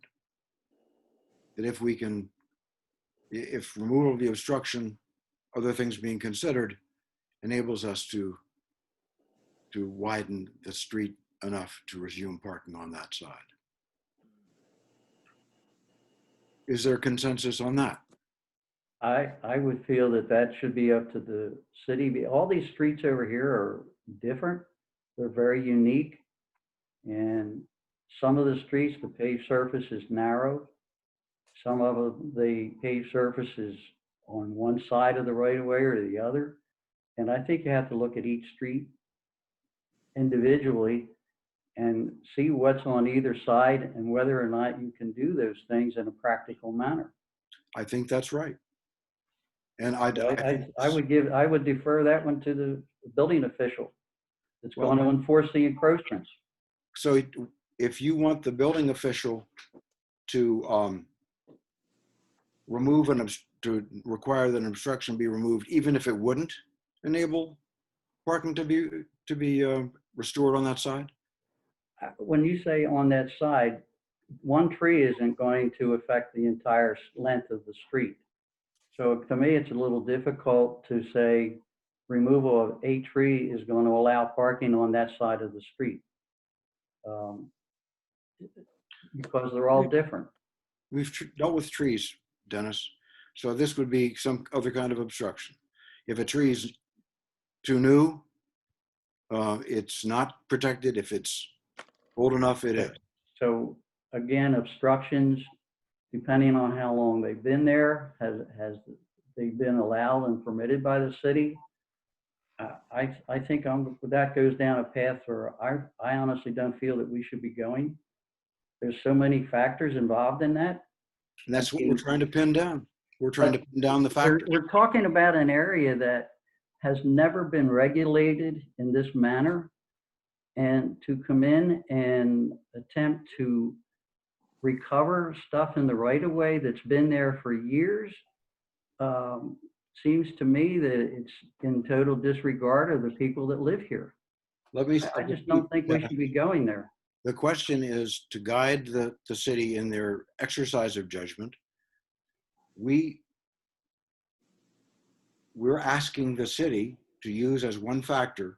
That if we can, if removal of the obstruction, other things being considered, enables us to widen the street enough to resume parking on that side. Is there consensus on that? I would feel that that should be up to the city. All these streets over here are different. They're very unique. And some of the streets, the paved surface is narrow. Some of the paved surface is on one side of the right of way or the other. And I think you have to look at each street individually and see what's on either side and whether or not you can do those things in a practical manner. I think that's right. And I would defer that one to the building official that's Well, going to enforce the encroachments. So if you want the building official to to require that an obstruction be removed, even if it wouldn't enable parking to be restored on that side? When you say on that side, one tree isn't going to affect the entire length of the street. So to me, it's a little difficult to say removal of a tree is going to allow parking on that side of the street. Because they're all different. We've dealt with trees, Dennis. So this would be some other kind of obstruction. If a tree is too new, it's not protected. If it's old enough, it is. So again, obstructions, depending on how long they've been there, has they been allowed and permitted by the city? I think that goes down a path where I honestly don't feel that we should be going. There's so many factors involved in that. And that's what we're trying to pin down. We're trying to pin down the factors. We're talking about an area that has never been regulated in this manner. And to come in and attempt to recover stuff in the right of way that's been there for years, seems to me that it's in total disregard of the people that live here. I just don't think we should be going there. The question is to guide the city in their exercise of judgment. We're asking the city to use as one factor,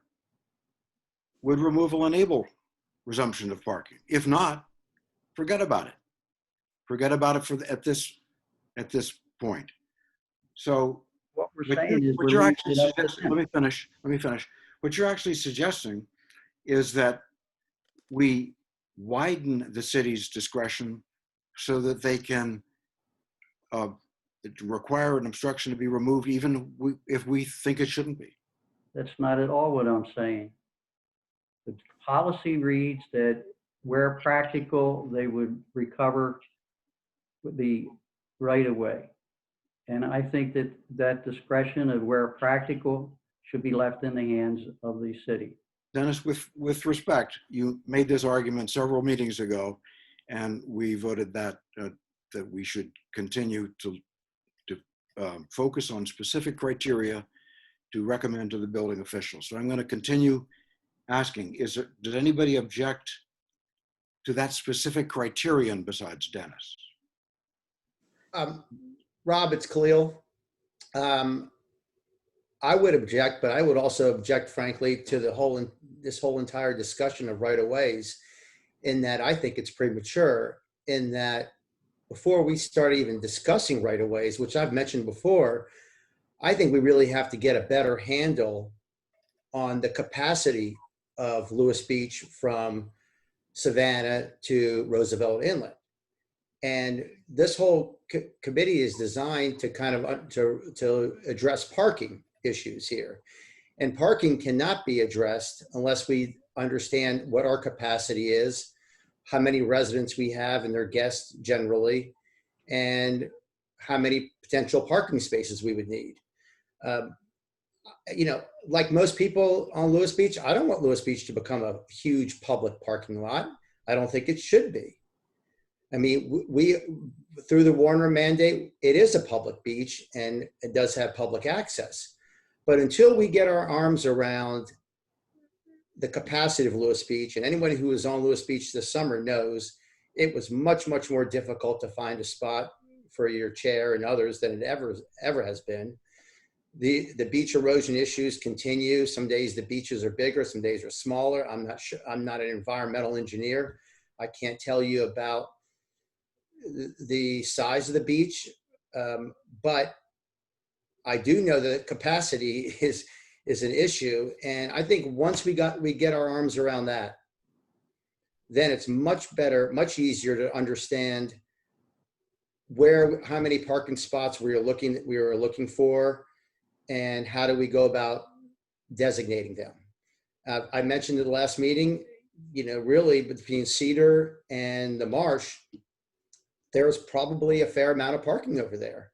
would removal enable resumption of parking? If not, forget about it. Forget about it at this point. So what we're saying is, let me finish. What you're actually suggesting is that we widen the city's discretion so that they can require an obstruction to be removed, even if we think it shouldn't be. That's not at all what I'm saying. The policy reads that where practical, they would recover the right of way. And I think that that discretion of where practical should be left in the hands of the city. Dennis, with respect, you made this argument several meetings ago, and we voted that that we should continue to focus on specific criteria to recommend to the building officials. So I'm going to continue asking: did anybody object to that specific criterion besides Dennis? Rob, it's Khalil. I would object, but I would also object, frankly, to this whole entire discussion of right-of-ways, in that I think it's premature, in that before we start even discussing right-of-ways, which I've mentioned before, I think we really have to get a better handle on the capacity of Lewes Beach from Savannah to Roosevelt Inlet. And this whole committee is designed to kind of to address parking issues here. And parking cannot be addressed unless we understand what our capacity is, how many residents we have and their guests generally, and how many potential parking spaces we would need. You know, like most people on Lewes Beach, I don't want Lewes Beach to become a huge public parking lot. I don't think it should be. I mean, we through the Warner mandate, it is a public beach and it does have public access. But until we get our arms around the capacity of Lewes Beach, and anyone who was on Lewes Beach this summer knows it was much, much more difficult to find a spot for your chair and others than it ever has been. The beach erosion issues continue. Some days the beaches are bigger, some days are smaller. I'm not sure. I'm not an environmental engineer. I can't tell you about the size of the beach, but I do know that capacity is an issue. And I think once we get our arms around that, then it's much better, much easier to understand how many parking spots we were looking for, and how do we go about designating them. I mentioned at the last meeting, you know, really between Cedar and the Marsh, there's probably a fair amount of parking over there.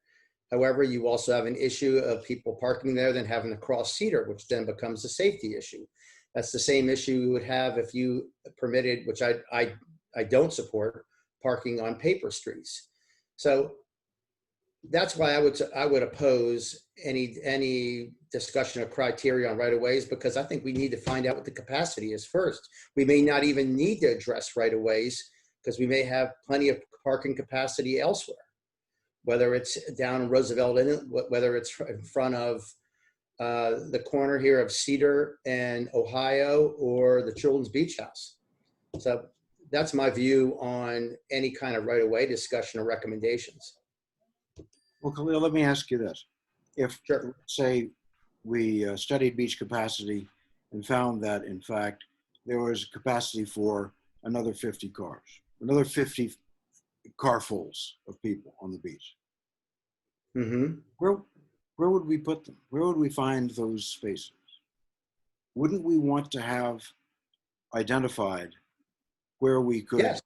However, you also have an issue of people parking there, then having to cross Cedar, which then becomes a safety issue. That's the same issue we would have if you permitted, which I don't support, parking on paper streets. So that's why I would oppose any discussion of criteria on right-of-ways, because I think we need to find out what the capacity is first. We may not even need to address right-of-ways because we may have plenty of parking capacity elsewhere, whether it's down in Roosevelt Inlet, whether it's in front of the corner here of Cedar and Ohio, or the Children's Beach House. So that's my view on any kind of right-of-way discussion or recommendations. Well, Khalil, let me ask you this. If, Sure. say, we studied beach capacity and found that, in fact, there was capacity for another 50 cars, another 50 carfuls of people on the beach. Mm-hmm. Where would we put them? Where would we find those spaces? Wouldn't we want to have identified where we could? Yes,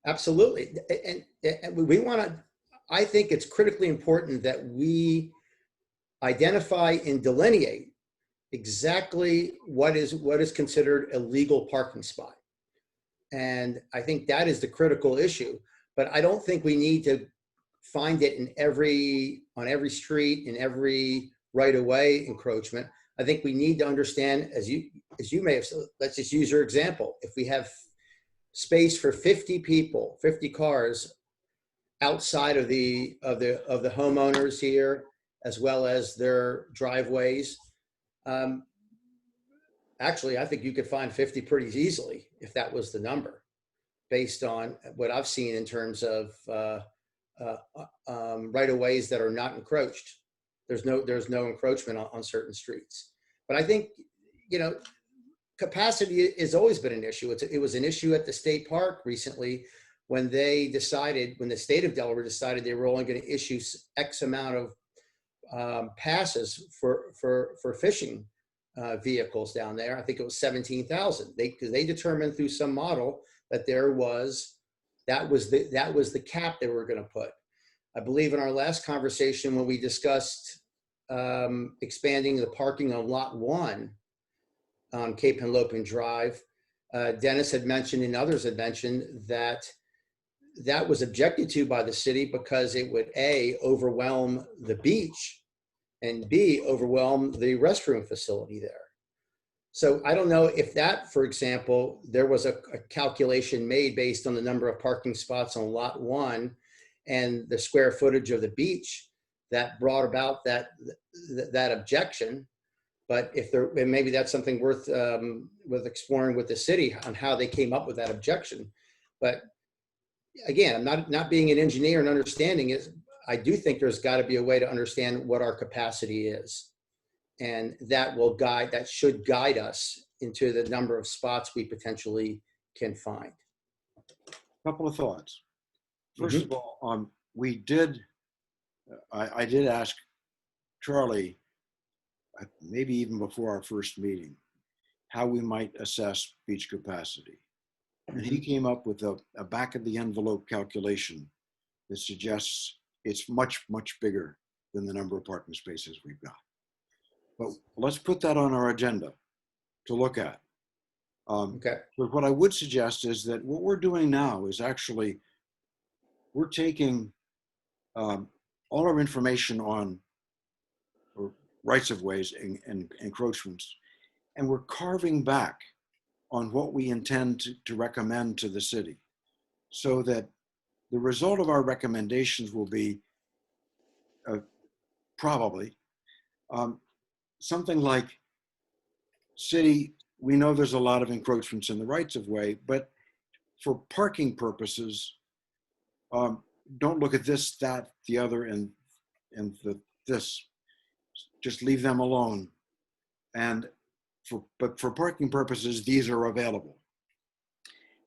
absolutely. And we want to, I think it's critically important that we identify and delineate exactly what is considered a legal parking spot. And I think that is the critical issue. But I don't think we need to find it on every street, in every right-of-way encroachment. I think we need to understand, as you may have, let's just use your example. If we have space for 50 people, 50 cars outside of the homeowners here, as well as their driveways, actually, I think you could find 50 pretty easily if that was the number, based on what I've seen in terms of right-of-ways that are not encroached. There's no encroachment on certain streets. But I think, you know, capacity has always been an issue. It was an issue at the state park recently when the state of Delaware decided they were only going to issue X amount of passes for fishing vehicles down there. I think it was 17,000. Because they determined through some model that that was the cap they were going to put. I believe in our last conversation when we discussed expanding the parking on Lot 1 on Cape Henlopen Drive, Dennis had mentioned and others had mentioned that that was objected to by the city because it would A, overwhelm the beach, and B, overwhelm the restroom facility there. So I don't know if that, for example, there was a calculation made based on the number of parking spots on Lot 1 and the square footage of the beach that brought about that objection. But if there, and maybe that's something worth exploring with the city on how they came up with that objection. But again, I'm not being an engineer and understanding it. I do think there's got to be a way to understand what our capacity is, and that should guide us into the number of spots we potentially can find. Couple of thoughts. First of all, I did ask Charlie, maybe even before our first meeting, how we might assess beach capacity. And he came up with a back of the envelope calculation that suggests it's much, much bigger than the number of parking spaces we've got. But let's put that on our agenda to look at. Okay. But what I would suggest is that what we're doing now is actually, we're taking all our information on rights of ways and encroachments, and we're carving back on what we intend to recommend to the city, so that the result of our recommendations will be probably something like, city, we know there's a lot of encroachments in the rights of way, but for parking purposes, don't look at this, that, the other, and this. Just leave them alone. And but for parking purposes, these are available.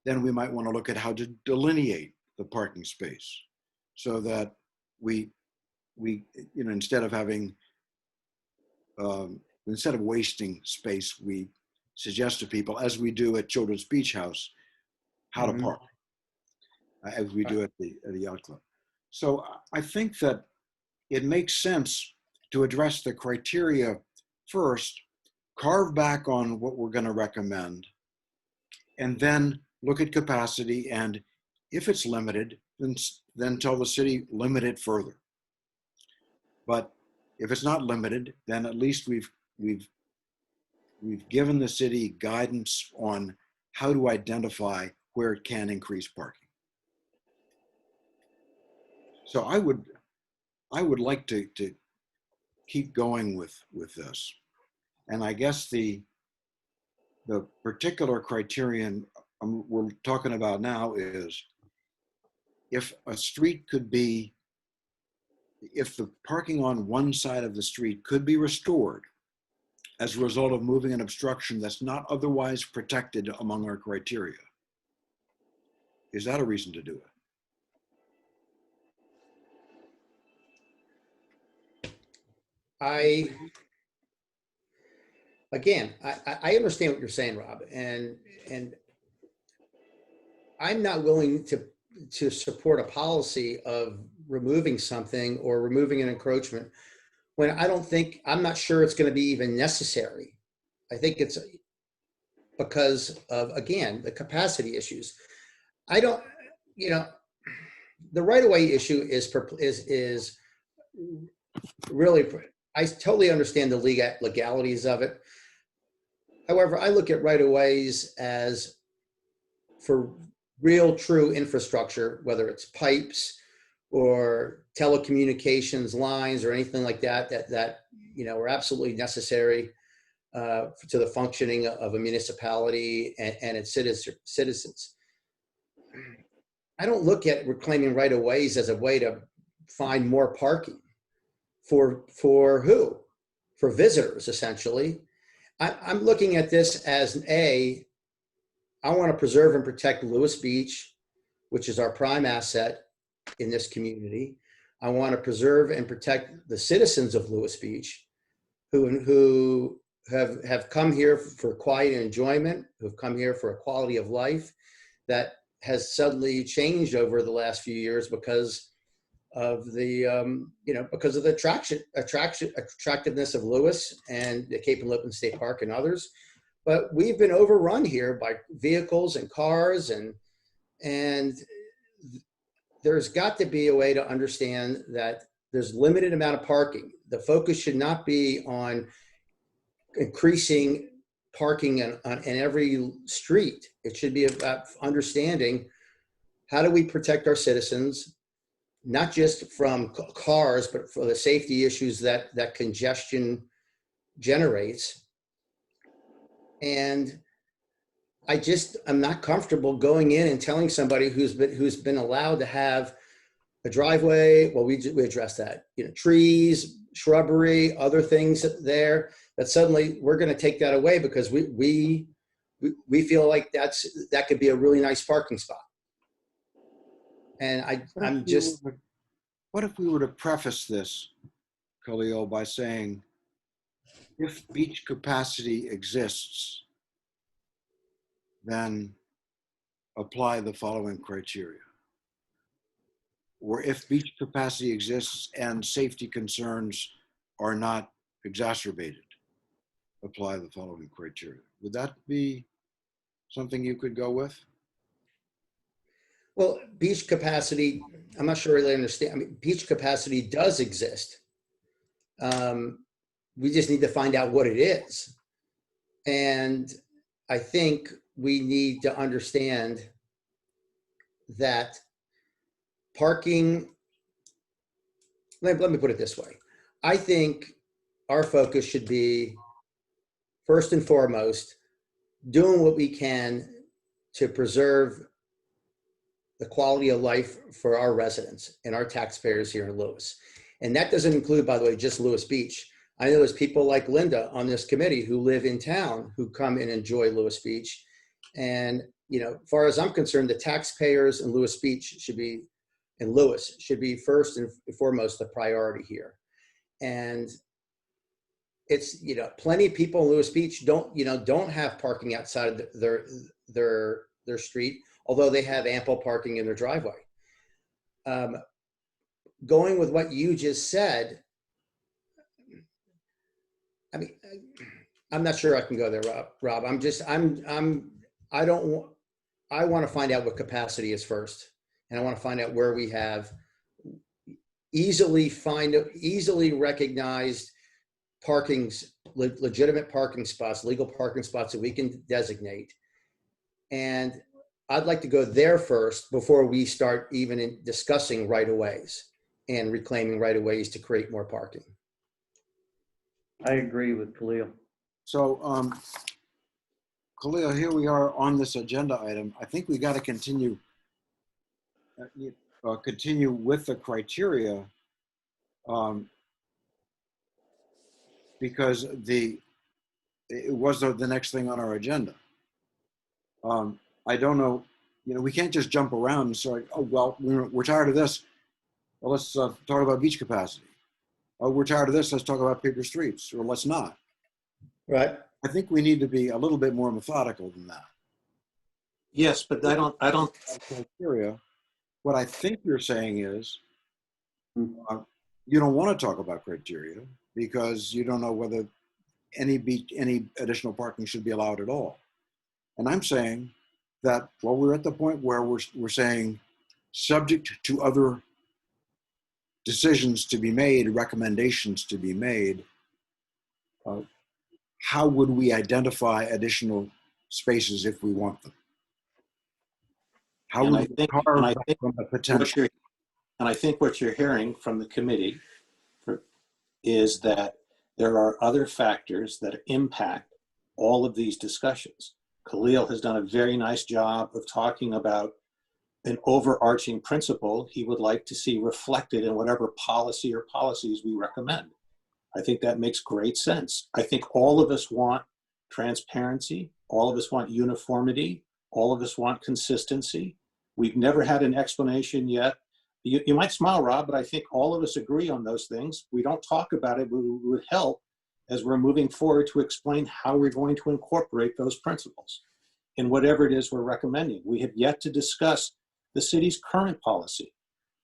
Then we might want to look at how to delineate the parking space, so that we instead of having instead of wasting space, we suggest to people, as we do at Children's Beach House, how to park, as we do at the yacht club. So I think that it makes sense to address the criteria first, carve back on what we're going to recommend, and then look at capacity. And if it's limited, then tell the city, limit it further. But if it's not limited, then at least we've given the city guidance on how to identify where it can increase parking. So I would like to keep going with this. And I guess the particular criterion we're talking about now is, if a street could be, if the parking on one side of the street could be restored as a result of moving an obstruction that's not otherwise protected among our criteria, is that a reason to do it? I understand what you're saying, Rob, and I'm not willing to support a policy of removing something or removing an encroachment when I'm not sure it's going to be even necessary. I think it's because of, again, the capacity issues. The right-of-way issue is really, I totally understand the legalities of it. However, I look at right-of-ways as for real, true infrastructure, whether it's pipes or telecommunications lines or anything like that are absolutely necessary to the functioning of a municipality and its citizens. I don't look at reclaiming right-of-ways as a way to find more parking. For who? For visitors, essentially. I'm looking at this as I want to preserve and protect Lewes Beach, which is our prime asset in this community. I want to preserve and protect the citizens of Lewes Beach who have come here for quiet and enjoyment, who've come here for a quality of life that has suddenly changed over the last few years because of the because of the attractiveness of Lewes and the Cape and Lipton State Park and others. But we've been overrun here by vehicles and cars, and there's got to be a way to understand that there's limited amount of parking. The focus should not be on increasing parking in every street. It should be about understanding how do we protect our citizens, not just from cars, but for the safety issues that congestion generates. And I'm not comfortable going in and telling somebody who's been allowed to have a driveway. Well, we address that, trees, shrubbery, other things there, that suddenly we're going to take that away because we feel like that could be a really nice parking spot. And what if we were to preface this, Khalil, by saying, if beach capacity exists, then apply the following criteria. Or if beach capacity exists and safety concerns are not exacerbated, apply the following criteria. Would that be something you could go with? Well, beach capacity, I'm not sure I really understand. I mean, beach capacity does exist. We just need to find out what it is. And I think we need to understand that parking, let me put it this way. I think our focus should be, first and foremost, doing what we can to preserve the quality of life for our residents and our taxpayers here in Lewes. And that doesn't include, by the way, just Lewes Beach. I know there's people like Linda on this committee who live in town who come and enjoy Lewes Beach. And, as far as I'm concerned, the taxpayers in Lewes Beach should be first and foremost the priority here. And it's, plenty of people in Lewes Beach don't have parking outside of their street, although they have ample parking in their driveway. Going with what you just said, I mean, I'm not sure I can go there, Rob. I want to find out what capacity is first. And I want to find out where we have easily recognized legitimate parking spots, legal parking spots that we can designate. And I'd like to go there first before we start even discussing right-of-ways and reclaiming right-of-ways to create more parking. I agree with Khalil. So, Khalil, here we are on this agenda item. I think we got to continue with the criteria because it was the next thing on our agenda. I don't know, we can't just jump around and say, oh, well, we're tired of this. Well, let's talk about beach capacity. Oh, we're tired of this. Let's talk about paper streets, or let's not. Right. I think we need to be a little bit more methodical than that. Yes, but I don't. Criteria. What I think you're saying is you don't want to talk about criteria because you don't know whether any additional parking should be allowed at all. And I'm saying that, well, we're at the point where we're saying subject to other decisions to be made, recommendations to be made, how would we identify additional spaces if we want them? How would we carve from the potential? And I think what you're hearing from the committee is that there are other factors that impact all of these discussions. Khalil has done a very nice job of talking about an overarching principle he would like to see reflected in whatever policy or policies we recommend. I think that makes great sense. I think all of us want transparency. All of us want uniformity. All of us want consistency. We've never had an explanation yet. You might smile, Rob, but I think all of us agree on those things. We don't talk about it, but it would help as we're moving forward to explain how we're going to incorporate those principles in whatever it is we're recommending. We have yet to discuss the city's current policy.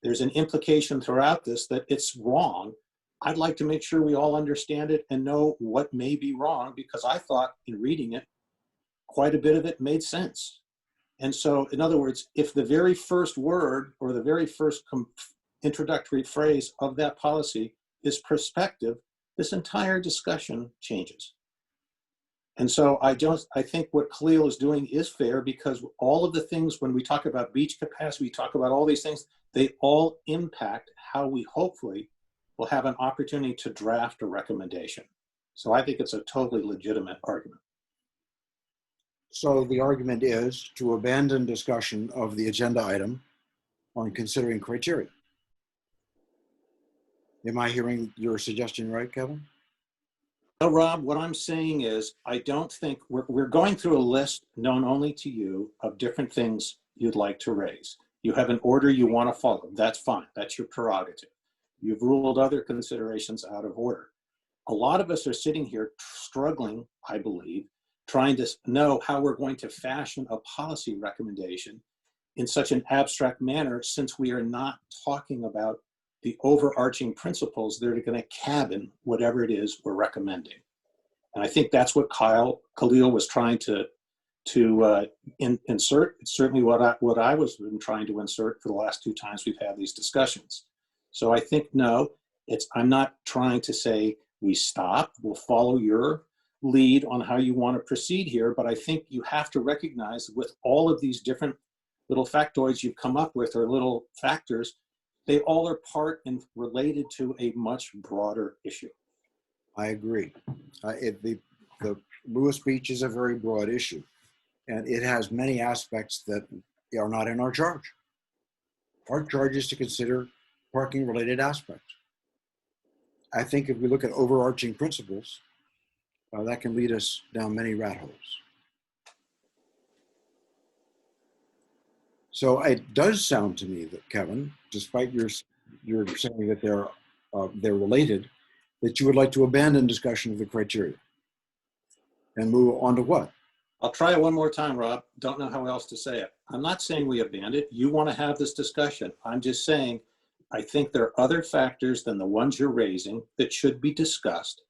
There's an implication throughout this that it's wrong. I'd like to make sure we all understand it and know what may be wrong, because I thought in reading it, quite a bit of it made sense. And so, in other words, if the very first word or the very first introductory phrase of that policy is perspective, this entire discussion changes. And so I think what Khalil is doing is fair, because all of the things, when we talk about beach capacity, we talk about all these things, they all impact how we hopefully will have an opportunity to draft a recommendation. So I think it's a totally legitimate argument. So the argument is to abandon discussion of the agenda item on considering criteria. Am I hearing your suggestion right, Kevin? No, Rob, what I'm saying is, I don't think we're going through a list known only to you of different things you'd like to raise. You have an order you want to follow. That's fine. That's your prerogative. You've ruled other considerations out of order. A lot of us are sitting here struggling, I believe, trying to know how we're going to fashion a policy recommendation in such an abstract manner, since we are not talking about the overarching principles that are going to cabin whatever it is we're recommending. And I think that's what Khalil was trying to insert. It's certainly what I was been trying to insert for the last 2 times we've had these discussions. So I think, no, I'm not trying to say we stop, we'll follow your lead on how you want to proceed here, but I think you have to recognize with all of these different little factoids you've come up with, or little factors, they all are part and related to a much broader issue. I agree. The Lewes Beach is a very broad issue, and it has many aspects that are not in our charge. Our charge is to consider parking-related aspects. I think if we look at overarching principles, that can lead us down many rat holes. So it does sound to me that, Kevin, despite your saying that they're related, that you would like to abandon discussion of the criteria and move on to what? I'll try it one more time, Rob. Don't know how else to say it. I'm not saying we abandon it. You want to have this discussion. I'm just saying I think there are other factors than the ones you're raising that should be discussed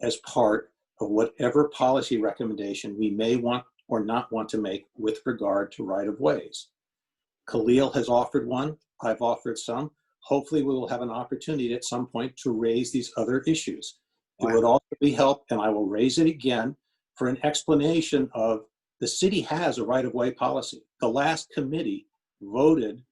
as part of whatever policy recommendation we may want or not want to make with regard to right-of-ways. Khalil has offered one. I've offered some. Hopefully we will have an opportunity at some point to raise these other issues. It would also be help, and I will raise it again, for an explanation of the city has a right-of-way policy. The last committee voted,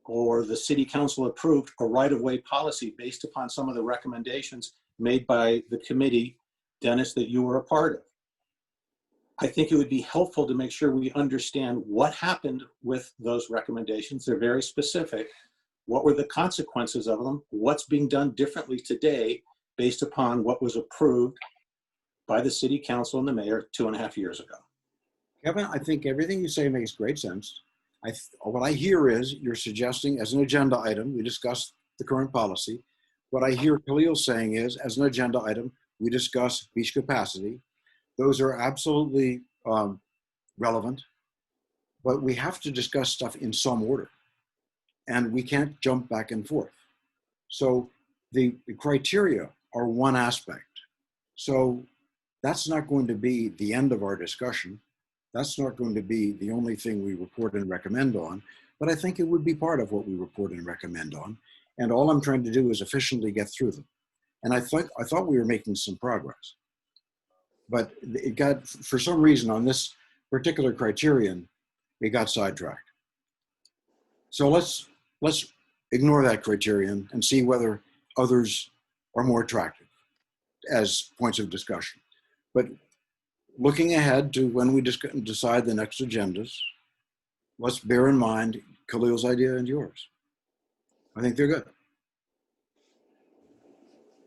or the city council approved, a right-of-way policy based upon some of the recommendations made by the committee, Dennis, that you were a part of. I think it would be helpful to make sure we understand what happened with those recommendations. They're very specific. What were the consequences of them? What's being done differently today based upon what was approved by the city council and the mayor 2.5 years ago? Kevin, I think everything you say makes great sense. What I hear is you're suggesting as an agenda item, we discuss the current policy. What I hear Khalil saying is, as an agenda item, we discuss beach capacity. Those are absolutely relevant, but we have to discuss stuff in some order, and we can't jump back and forth. So the criteria are one aspect. So that's not going to be the end of our discussion. That's not going to be the only thing we report and recommend on, but I think it would be part of what we report and recommend on. And all I'm trying to do is efficiently get through them. And I thought we were making some progress, but it got, for some reason on this particular criterion, it got sidetracked. So let's ignore that criterion and see whether others are more attractive as points of discussion. But looking ahead to when we decide the next agendas, let's bear in mind Khalil's idea and yours. I think they're good.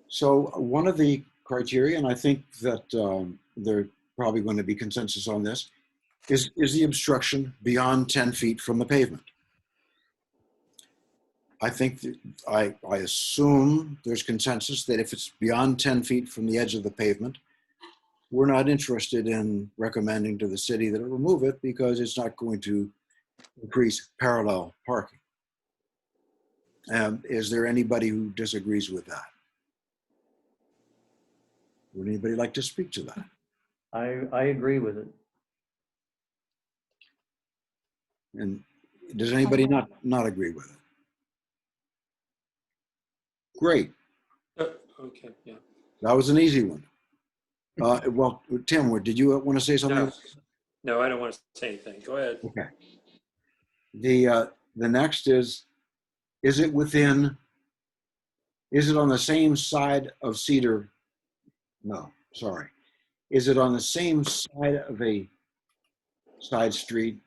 So one of the criteria, and I think that there's probably going to be consensus on this, is the obstruction beyond 10 feet from the pavement. I think that I assume there's consensus that if it's beyond 10 feet from the edge of the pavement, we're not interested in recommending to the city that it remove it because it's not going to increase parallel parking. Is there anybody who disagrees with that? Would anybody like to speak to that? I agree with it. And does anybody not agree with it? Great. Okay, yeah. That was an easy one. Well, Tim, did you want to say something? No, I don't want to say anything. Go ahead. Okay. The next is it on the same side of Cedar? No, sorry. Is it on the same side of a side street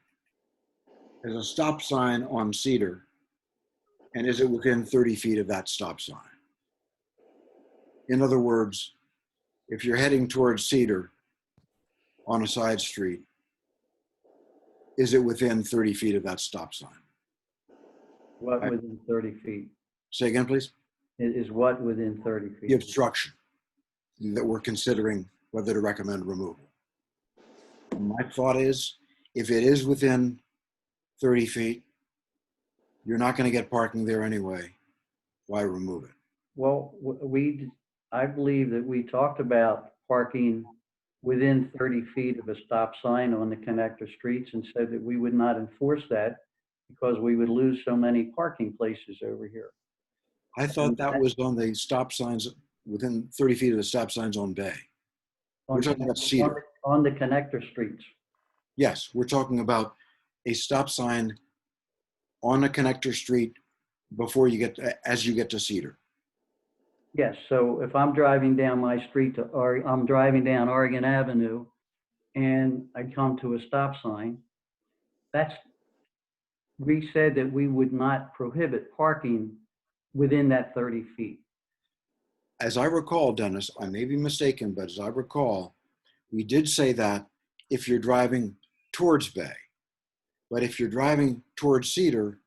as a stop sign on Cedar? And is it within 30 feet of that stop sign? In other words, if you're heading towards Cedar on a side street, is it within 30 feet of that stop sign? What within 30 feet? Say again, please. Is what within 30 feet? The obstruction that we're considering whether to recommend removal. My thought is, if it is within 30 feet, you're not going to get parking there anyway. Why remove it? Well, I believe that we talked about parking within 30 feet of a stop sign on the connector streets and said that we would not enforce that because we would lose so many parking places over here. I thought that was on the stop signs within 30 feet of the stop signs on Bay. We're talking about Cedar. On the connector streets. Yes, we're talking about a stop sign on a connector street before you get as you get to Cedar. Yes, so if I'm driving down my street I'm driving down Oregon Avenue and I come to a stop sign, we said that we would not prohibit parking within that 30 feet. As I recall, Dennis, I may be mistaken, but as I recall, we did say that if you're driving towards Bay, but if you're driving towards Cedar,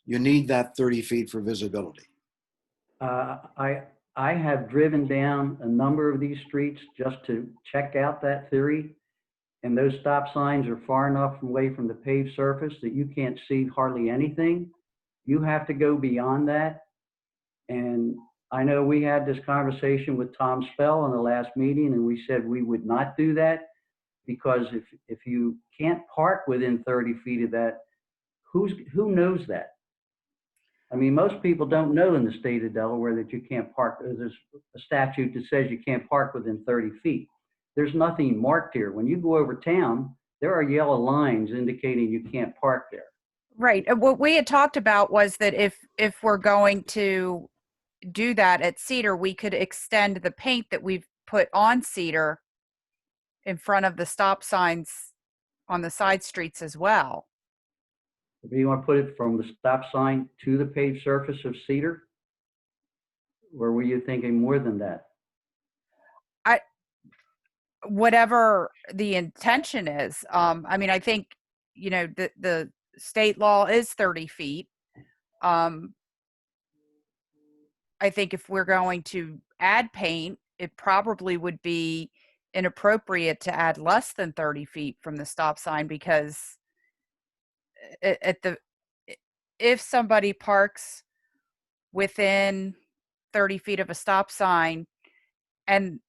you need that 30 feet for visibility. I have driven down a number of these streets just to check out that theory. And those stop signs are far enough away from the paved surface that you can't see hardly anything. You have to go beyond that. And I know we had this conversation with Tom Spell in the last meeting, and we said we would not do that because if you can't park within 30 feet of that, who knows that? I mean, most people don't know in the state of Delaware that you can't park. There's a statute that says you can't park within 30 feet. There's nothing marked here. When you go over town, there are yellow lines indicating you can't park there. Right. What we had talked about was that if we're going to do that at Cedar, we could extend the paint that we've put on Cedar in front of the stop signs on the side streets as well. Do you want to put it from the stop sign to the paved surface of Cedar? Or were you thinking more than that? Whatever the intention is. I mean, I think, you know, the state law is 30 feet. I think if we're going to add paint, it probably would be inappropriate to add less than 30 feet from the stop sign because if somebody parks within 30 feet of a stop sign and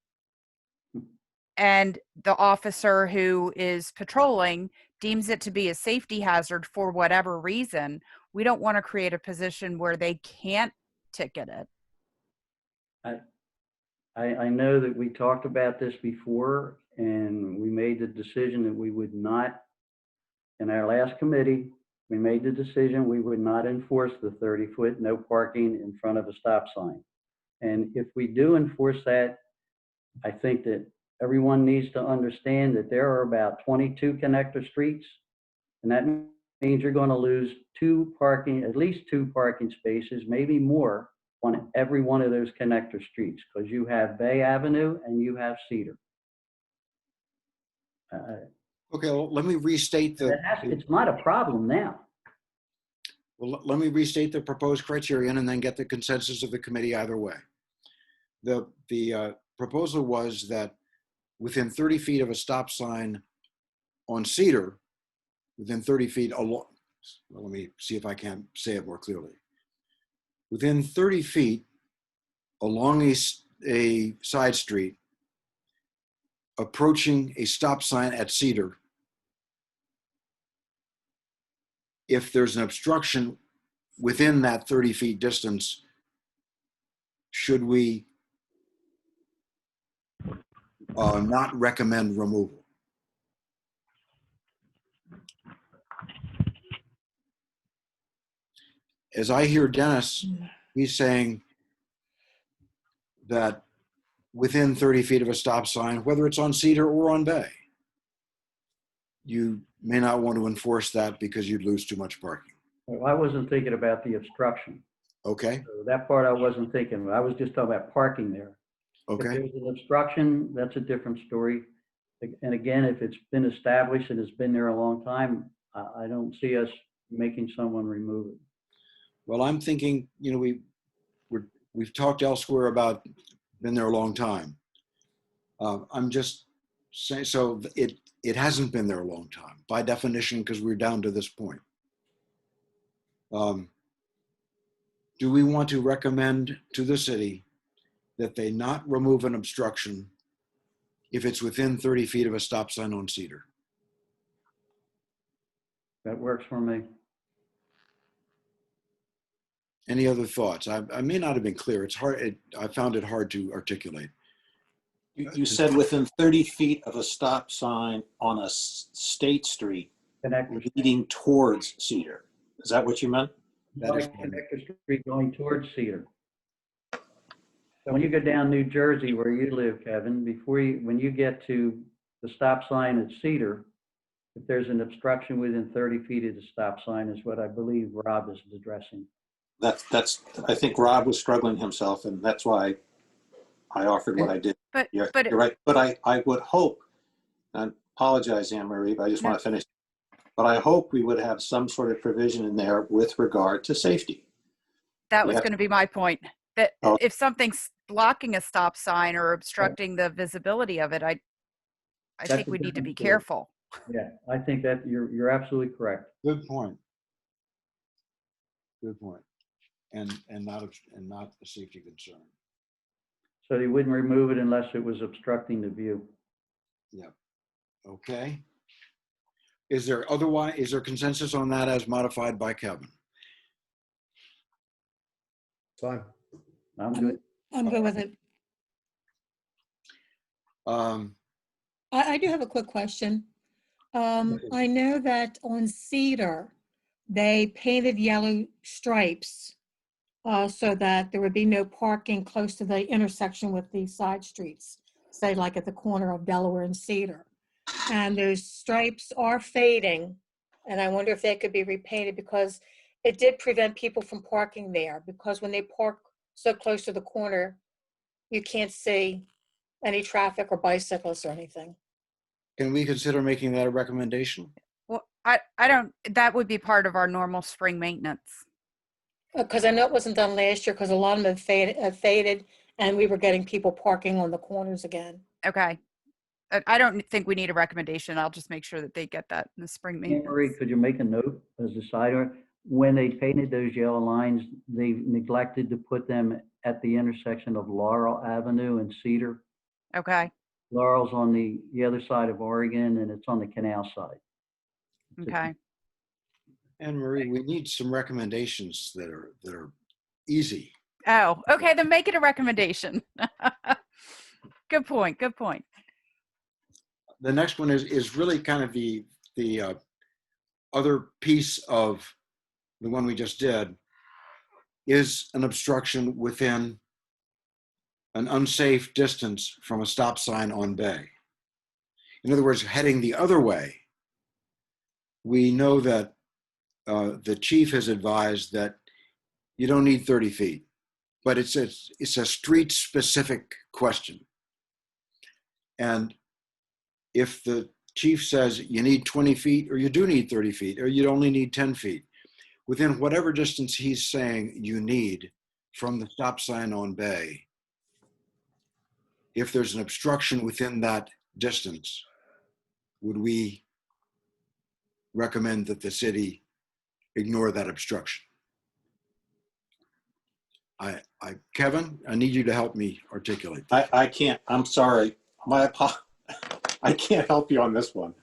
the officer who is patrolling deems it to be a safety hazard for whatever reason, we don't want to create a position where they can't ticket it. I know that we talked about this before and we made the decision that we would not, in our last committee, we made the decision we would not enforce the 30-foot no parking in front of a stop sign. And if we do enforce that, I think that everyone needs to understand that there are about 22 connector streets, and that means you're going to lose at least two parking spaces, maybe more, on every one of those connector streets, because you have Bay Avenue and you have Cedar. Okay, well, let me restate It's not a problem now. Well, let me restate the proposed criterion and then get the consensus of the committee either way. The proposal was that within 30 feet of a stop sign on Cedar, within 30 feet along, well, let me see if I can say it more clearly. Within 30 feet along a side street, approaching a stop sign at Cedar, if there's an obstruction within that 30 feet distance, should we not recommend removal? As I hear Dennis, he's saying that within 30 feet of a stop sign, whether it's on Cedar or on Bay, you may not want to enforce that because you'd lose too much parking. Well, I wasn't thinking about the obstruction. Okay, So that part I wasn't thinking of. I was just talking about parking there. If okay. there's an obstruction, that's a different story. And again, if it's been established and it's been there a long time, I don't see us making someone remove it. Well, I'm thinking, you know, we've talked elsewhere about been there a long time. I'm just saying, so it hasn't been there a long time by definition, because we're down to this point. Do we want to recommend to the city that they not remove an obstruction if it's within 30 feet of a stop sign on Cedar? That works for me. Any other thoughts? I may not have been clear. It's hard. I found it hard to articulate. You said within 30 feet of a stop sign on a State Street Connector leading towards Cedar. Is that what you meant? That is Connector Street going towards Cedar. So when you go down New Jersey, where you live, Kevin, when you get to the stop sign at Cedar, if there's an obstruction within 30 feet of the stop sign is what I believe Rob is addressing. I think Rob was struggling himself, and that's why I offered what I did. But You're right. But I would hope, and apologize, Anne Marie, but I just want to finish. But I hope we would have some sort of provision in there with regard to safety. that was going to be my point. That Oh. if something's blocking a stop sign or obstructing the visibility of it, I That's think a we need to different be story. careful. Yeah, I think that you're absolutely correct. good point. Good point. And not a safety concern. So they wouldn't remove it unless it was obstructing the view. Yeah. Okay. Is there consensus on that as modified by Kevin? Fine. I'm good. I'm good with it. I do have a quick question. I know that on Cedar, they painted yellow stripes so that there would be no parking close to the intersection with the side streets, say like at the corner of Delaware and Cedar. And those stripes are fading, and I wonder if they could be repainted because it did prevent people from parking there, because when they park so close to the corner, you can't see any traffic or bicyclists or anything. Can we consider making that a recommendation? Well, I don't, that would be part of our normal spring maintenance. Because I know it wasn't done last year because a lot of them have faded and we were getting people parking on the corners again. Okay. I don't think we need a recommendation. I'll just make sure that they get that in the spring Anne maintenance. Marie, could you make a note as a cider? When they painted those yellow lines, they neglected to put them at the intersection of Laurel Avenue and Cedar. Okay. Laurel's on the other side of Oregon, and it's on the Canal side. Okay. Anne Marie, we need some recommendations that are easy. Oh, okay. Then make it a recommendation. Good point. Good point. The next one is really kind of the other piece of the one we just did, is an obstruction within an unsafe distance from a stop sign on Bay. In other words, heading the other way. We know that the chief has advised that you don't need 30 feet, but it's a street specific question. And if the chief says you need 20 feet or you do need 30 feet or you only need 10 feet, within whatever distance he's saying you need from the stop sign on Bay, if there's an obstruction within that distance, would we recommend that the city ignore that obstruction? Kevin, I need you to help me articulate that. I can't, I'm sorry. I can't help you on this one.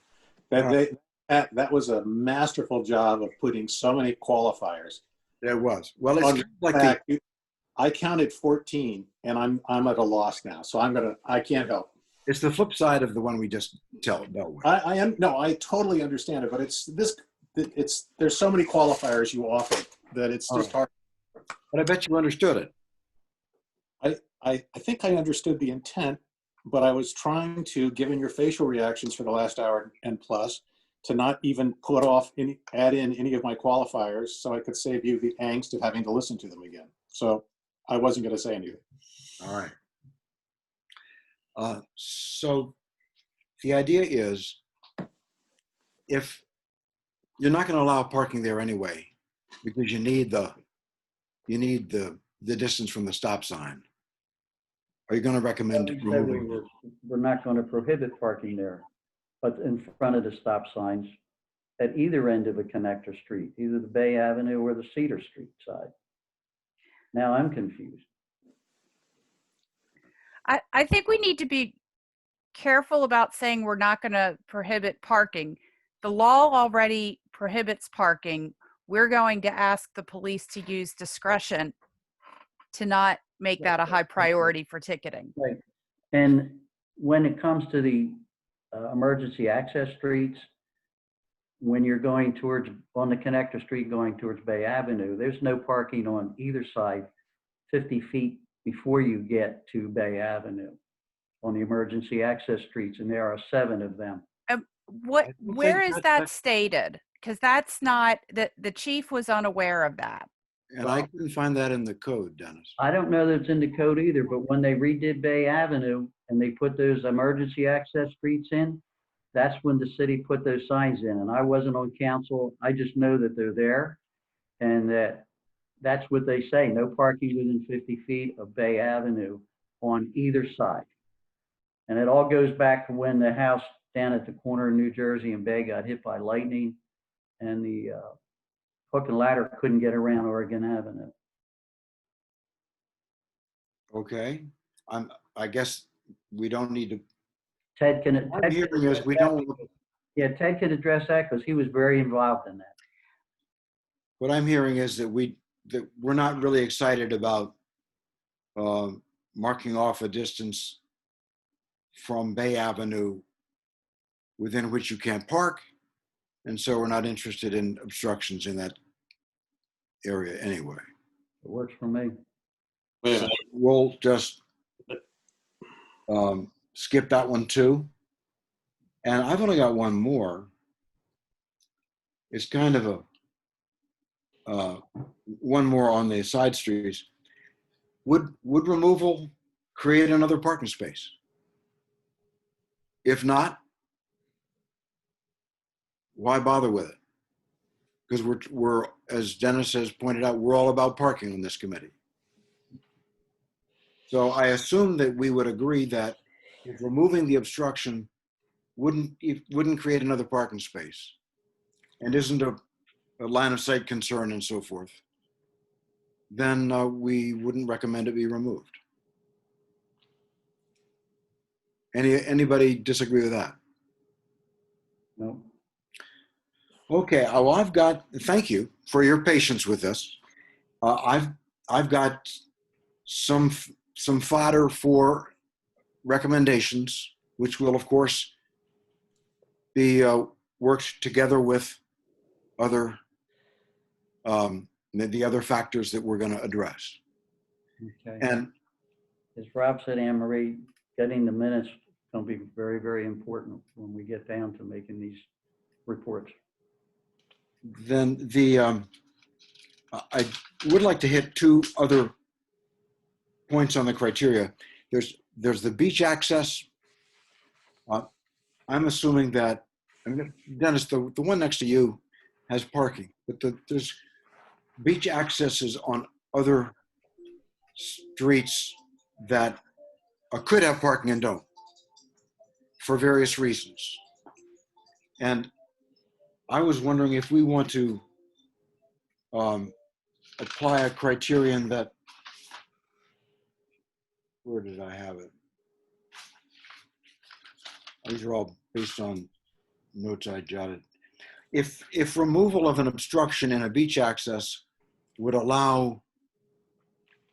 That was a masterful job of putting so many qualifiers. There was. Well, it's kind of like the, I counted 14 and I'm at a loss now. So I can't help. it's the flip side of the one we just dealt with. I totally understand it, but there's so many qualifiers you offer that it's just hard. But I bet you understood it. I think I understood the intent, but I was trying to, given your facial reactions for the last hour and plus, to not even add in any of my qualifiers so I could save you the angst of having to listen to them again. So I wasn't going to say anything. All right. So the idea is, if you're not going to allow parking there anyway, because you need the distance from the stop sign, are you going to recommend removing? We're not going to prohibit parking there, but in front of the stop signs at either end of a connector street, either the Bay Avenue or the Cedar Street side. Now I'm confused. I think we need to be careful about saying we're not going to prohibit parking. The law already prohibits parking. We're going to ask the police to use discretion to not make that a high priority for ticketing. Right. And when it comes to the emergency access streets, when you're going on the connector street going towards Bay Avenue, there's no parking on either side 50 feet before you get to Bay Avenue on the emergency access streets, and there are 7 of them. Where is that stated? Because that's not, the chief was unaware of that. And I couldn't find that in the code, Dennis. I don't know that it's in the code either, but when they redid Bay Avenue and they put those emergency access streets in, that's when the city put those signs in. And I wasn't on council. I just know that they're there and that's what they say. No parking within 50 feet of Bay Avenue on either side. And it all goes back to when the house down at the corner of New Jersey and Bay got hit by lightning and the hook and ladder couldn't get around Oregon Avenue. Okay. I guess we don't need to. Ted can. What I'm hearing is we don't. Yeah, Ted can address that because he was very involved in that. What I'm hearing is that we're not really excited about marking off a distance from Bay Avenue within which you can't park, and so we're not interested in obstructions in that area anyway. It works for me. So we'll just skip that one too. And I've only got one more. It's kind of a one more on the side streets. Would removal create another parking space? If not, why bother with it? Because we're, as Dennis has pointed out, we're all about parking on this committee. So I assume that we would agree that if removing the obstruction wouldn't create another parking space and isn't a line of sight concern and so forth, then we wouldn't recommend it be removed. Anybody disagree with that? No. Okay, well, thank you for your patience with this. I've got some fodder for recommendations, which will of course be worked together with the other factors that we're going to address. Okay. And as Rob said, Anne Marie, getting the minutes is going to be very, very important when we get down to making these reports. then I would like to hit 2 other points on the criteria. There's the beach access. I'm assuming that, Dennis, the one next to you has parking, but there's beach accesses on other streets that could have parking and don't for various reasons. And I was wondering if we want to apply a criterion that, where did I have it? These are all based on notes I jotted. If removal of an obstruction in a beach access would allow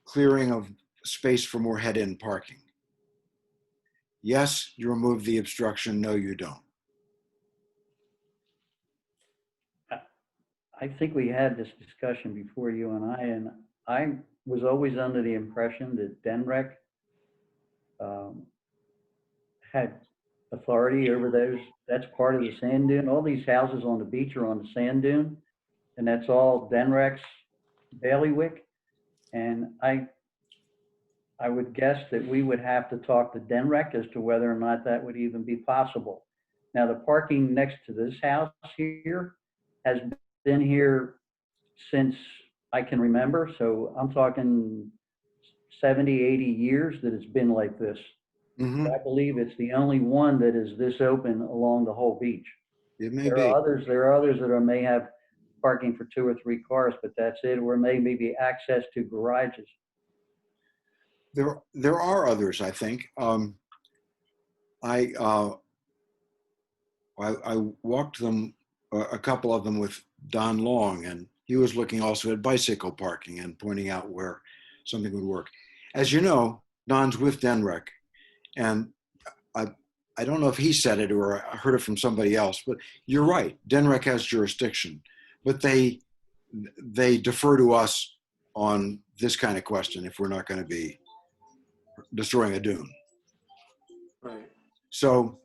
clearing of space for more head-in parking. Yes, you remove the obstruction. No, you don't. I think we had this discussion before, you and I was always under the impression that DENREC had authority over those. That's part of the sand dune. All these houses on the beach are on the sand dune, and that's all DENREC's bailiwick. And I would guess that we would have to talk to DENREC as to whether or not that would even be possible. Now, the parking next to this house here has been here since I can remember. So I'm talking 70, 80 years that it's been like this. Mm-hmm. I believe it's the only one that is this open along the whole beach. It may There be. are others that may have parking for 2 or 3 cars, but that's it, or maybe access to garages. There are others, I think. I walked them, a couple of them with Don Long, and he was looking also at bicycle parking and pointing out where something would work. As you know, Don's with DENREC, and I don't know if he said it or I heard it from somebody else, but you're right. DENREC has jurisdiction, but they defer to us on this kind of question if we're not going to be destroying a dune. Right. So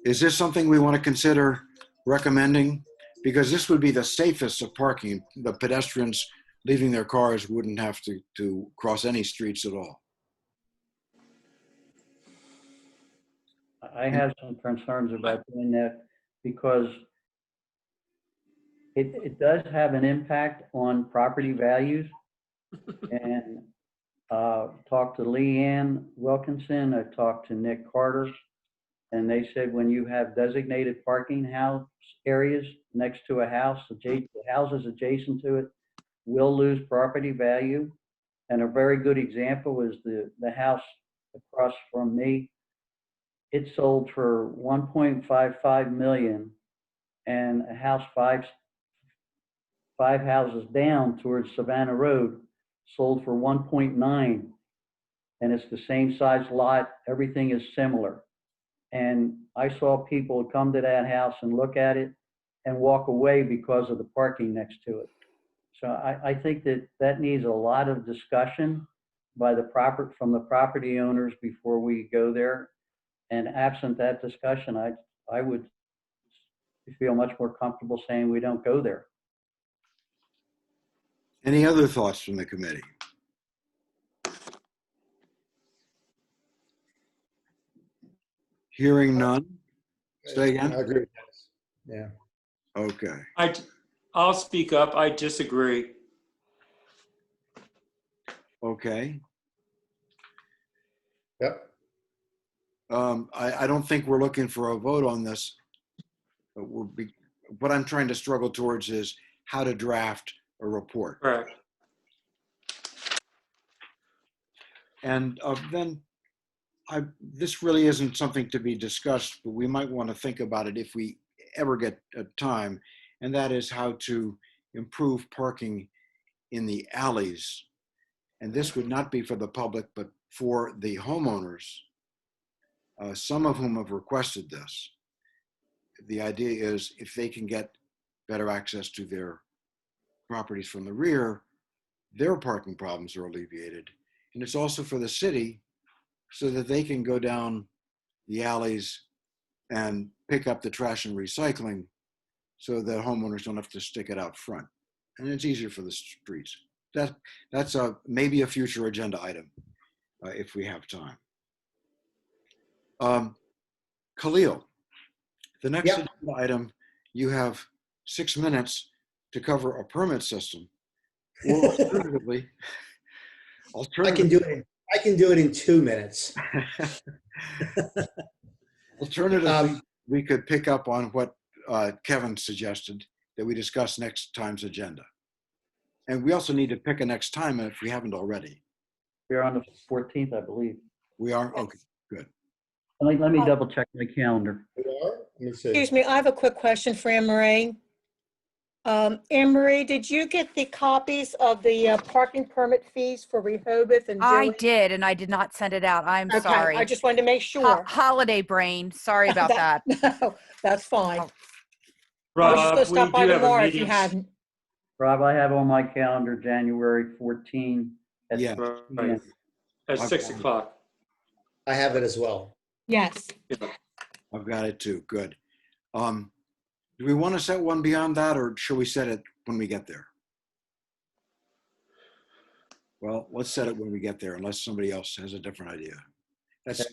is this something we want to consider recommending? Because this would be the safest of parking. The pedestrians leaving their cars wouldn't have to cross any streets at all. I have some concerns about doing that because it does have an impact on property values. And talked to Leanne Wilkinson, I talked to Nick Carter, and they said when you have designated parking house areas next to a house, the houses adjacent to it will lose property value. And a very good example is the house across from me. It sold for 1.55 million, and a house five houses down towards Savannah Road sold for 1.9, and it's the same size lot. Everything is similar. And I saw people come to that house and look at it and walk away because of the parking next to it. So I think that needs a lot of discussion by from the property owners before we go there. And absent that discussion, I would feel much more comfortable saying we don't go there. Any other thoughts from the committee? Hearing none. Say again. I agree with that. Yeah. Okay. I'll speak up. I disagree. Okay. Yep. I don't think we're looking for a vote on this. What I'm trying to struggle towards is how to draft a report. Right. And then this really isn't something to be discussed, but we might want to think about it if we ever get time, and that is how to improve parking in the alleys. And this would not be for the public, but for the homeowners, some of whom have requested this. The idea is if they can get better access to their properties from the rear, their parking problems are alleviated. And it's also for the city so that they can go down the alleys and pick up the trash and recycling so that homeowners don't have to stick it out front. And it's easier for the streets. That's maybe a future agenda item if we have time. Khalil, the next agenda item, you have 6 minutes to cover a permit system, Well, alternatively, I can do it in 2 minutes. alternatively, we could pick up on what Kevin suggested, that we discuss next time's agenda. And we also need to pick a next time if we haven't already. We're on the 14th, I believe. We are? Okay, good. Let me double check my calendar. We are? Let me see. Excuse me, I have a quick question for Anne Marie. Anne Marie, did you get the copies of the parking permit fees for Rehoboth and I Dillon? did, and I did not send it out. I'm Okay, sorry. I just wanted to make sure. Holiday brain. Sorry about that. No, that's fine. Oh. I was just Rob, gonna we stop by do have a tomorrow if you meeting. hadn't. Rob, I have on my calendar January 14 at Yeah. 6 Right, p.m. at 6 o'clock. I have it as well. Yes. I've got it too. Good. Do we want to set one beyond that, or should we set it when we get there? Well, let's set it when we get there, unless somebody else has a different idea. That's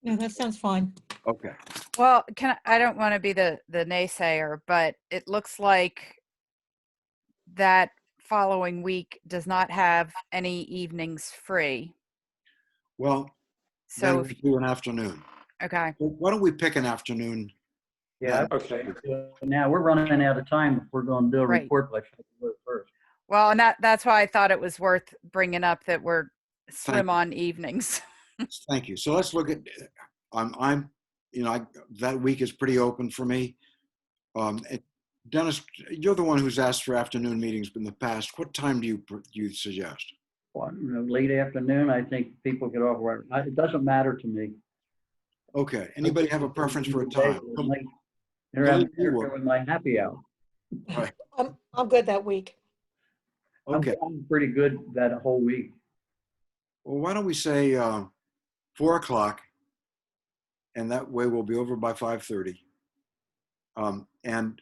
No, that sounds fine. okay. Well, I don't want to be the naysayer, but it looks like that following week does not have any evenings free. Well, then So, we do an afternoon. okay. Well, why don't we pick an afternoon? Yeah. Okay. Now, we're running out of time if we're going to do a Right. report by February 1st. Well, and that's why I thought it was worth bringing up that we're slim you. on evenings. Thank you. So let's look at, that week is pretty open for me. Dennis, you're the one who's asked for afternoon meetings in the past. What time do you suggest? Well, late afternoon, I think people get off work. It doesn't matter to me. Okay. Anybody have a preference for a time? Interrupt with my happy hour. I'm good that week. Okay. I'm pretty good that whole week. Well, why don't we say 4 o'clock, and that way we'll be over by 5:30. And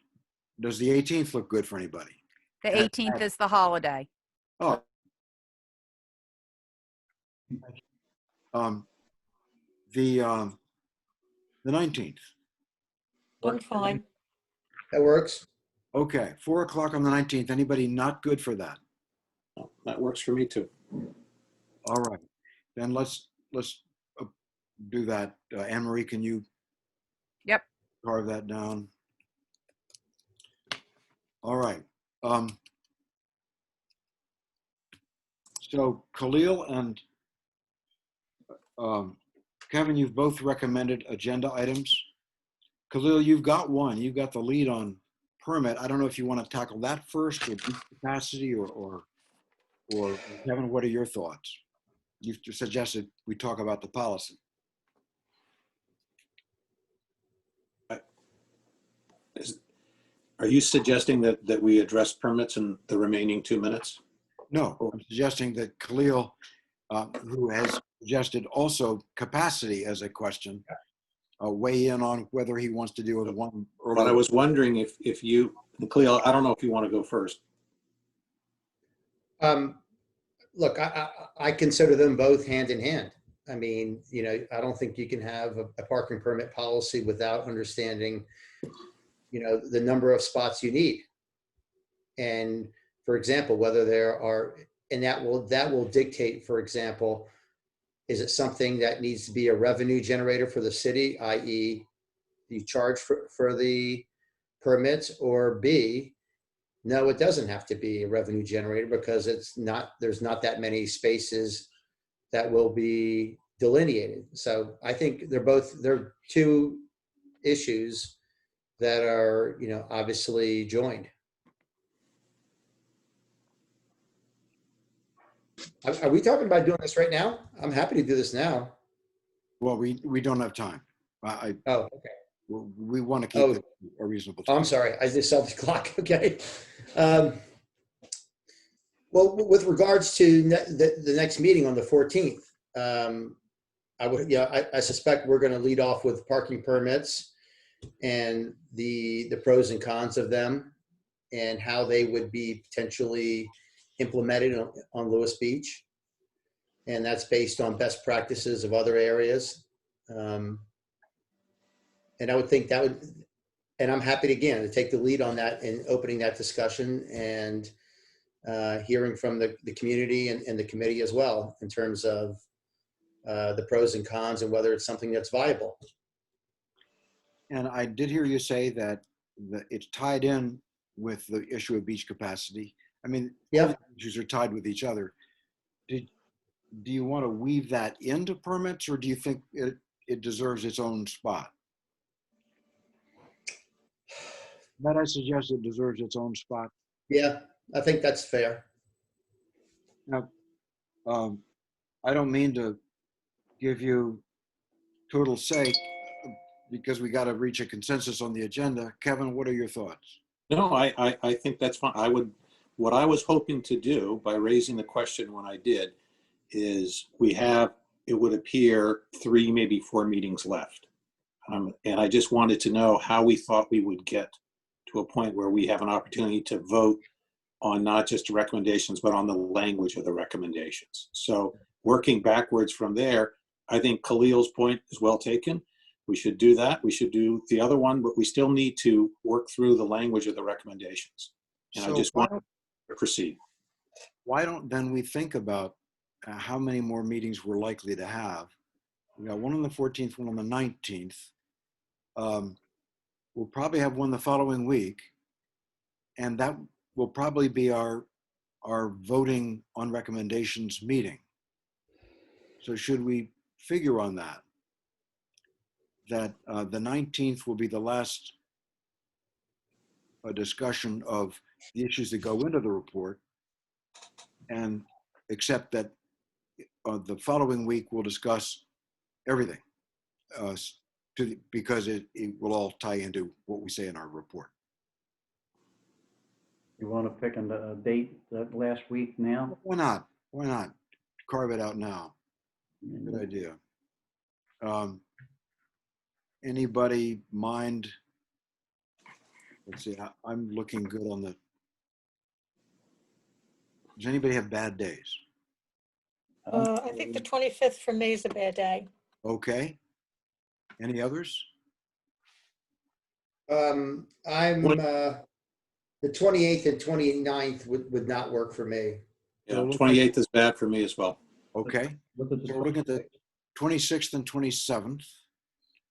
does the 18th look good for anybody? The 18th is the holiday. Oh. The 19th. I'm fine. That works. Okay, 4 o'clock on the 19th. Anybody not good for that? No, that works for me too. All right, then let's do that. Anne Marie, can you? Yep. Carve that down. All right. So Khalil and Kevin, you've both recommended agenda items. Khalil, you've got one. You've got the lead on permit. I don't know if you want to tackle that first, or capacity, or Kevin, what are your thoughts? You've suggested we talk about the policy. Are you suggesting that we address permits in the remaining 2 minutes? No, I'm suggesting that Khalil, who has suggested also capacity as a question, weigh in on whether he wants to deal with one. But I was wondering if you, Cleo, I don't know if you want to go first. Look, I consider them both hand in hand. I mean, I don't think you can have a parking permit policy without understanding, the number of spots you need. And for example, whether there are, and that will dictate, for example, is it something that needs to be a revenue generator for the city, i.e. you charge for the permits, or B, no, it doesn't have to be a revenue generator because there's not that many spaces that will be delineated. So I think they're two issues that are, obviously joined. Are we talking about doing this right now? I'm happy to do this now. Well, we don't have time. Oh, okay. We want to keep it a reasonable time. Oh, I'm sorry. I just saw the clock. Okay. Well, with regards to the next meeting on the 14th, I suspect we're going to lead off with parking permits and the pros and cons of them and how they would be potentially implemented on Lewes Beach. And that's based on best practices of other areas. And I would think and I'm happy to take the lead on that and opening that discussion and hearing from the community and the committee as well in terms of the pros and cons and whether it's something that's viable. And I did hear you say that it's tied in with the issue of beach capacity. I mean, all Yeah. the issues are tied with each other. Do you want to weave that into permits, or do you think it deserves its own spot? But I suggest it deserves its own spot. Yeah, I think that's fair. Now, I don't mean to give you total say because we got to reach a consensus on the agenda. Kevin, what are your thoughts? No, I think that's fine. What I was hoping to do by raising the question when I did is we have, it would appear, 3, maybe 4 meetings left. And I just wanted to know how we thought we would get to a point where we have an opportunity to vote on not just the recommendations, but on the language of the recommendations. So working backwards from there, I think Khalil's point is well taken. We should do that. We should do the other one, but we still need to work through the language of the recommendations. And I just want to proceed. Why don't then we think about how many more meetings we're likely to have? We got one on the 14th, one on the 19th. We'll probably have one the following week, and that will probably be our voting on recommendations meeting. So should we figure on that the 19th will be the last discussion of the issues that go into the report, and except that the following week we'll discuss everything because it will all tie into what we say in our report. You want to pick a date that last week now? Why not? Why not carve it out now? Good idea. Anybody mind? Let's see. I'm looking good on the. Does anybody have bad days? I think the 25th for me is a bad day. Okay. Any others? I'm the 28th and 29th would not work for me. Yeah, 28th is bad for me as well. Okay. So we're looking at the 26th and 27th.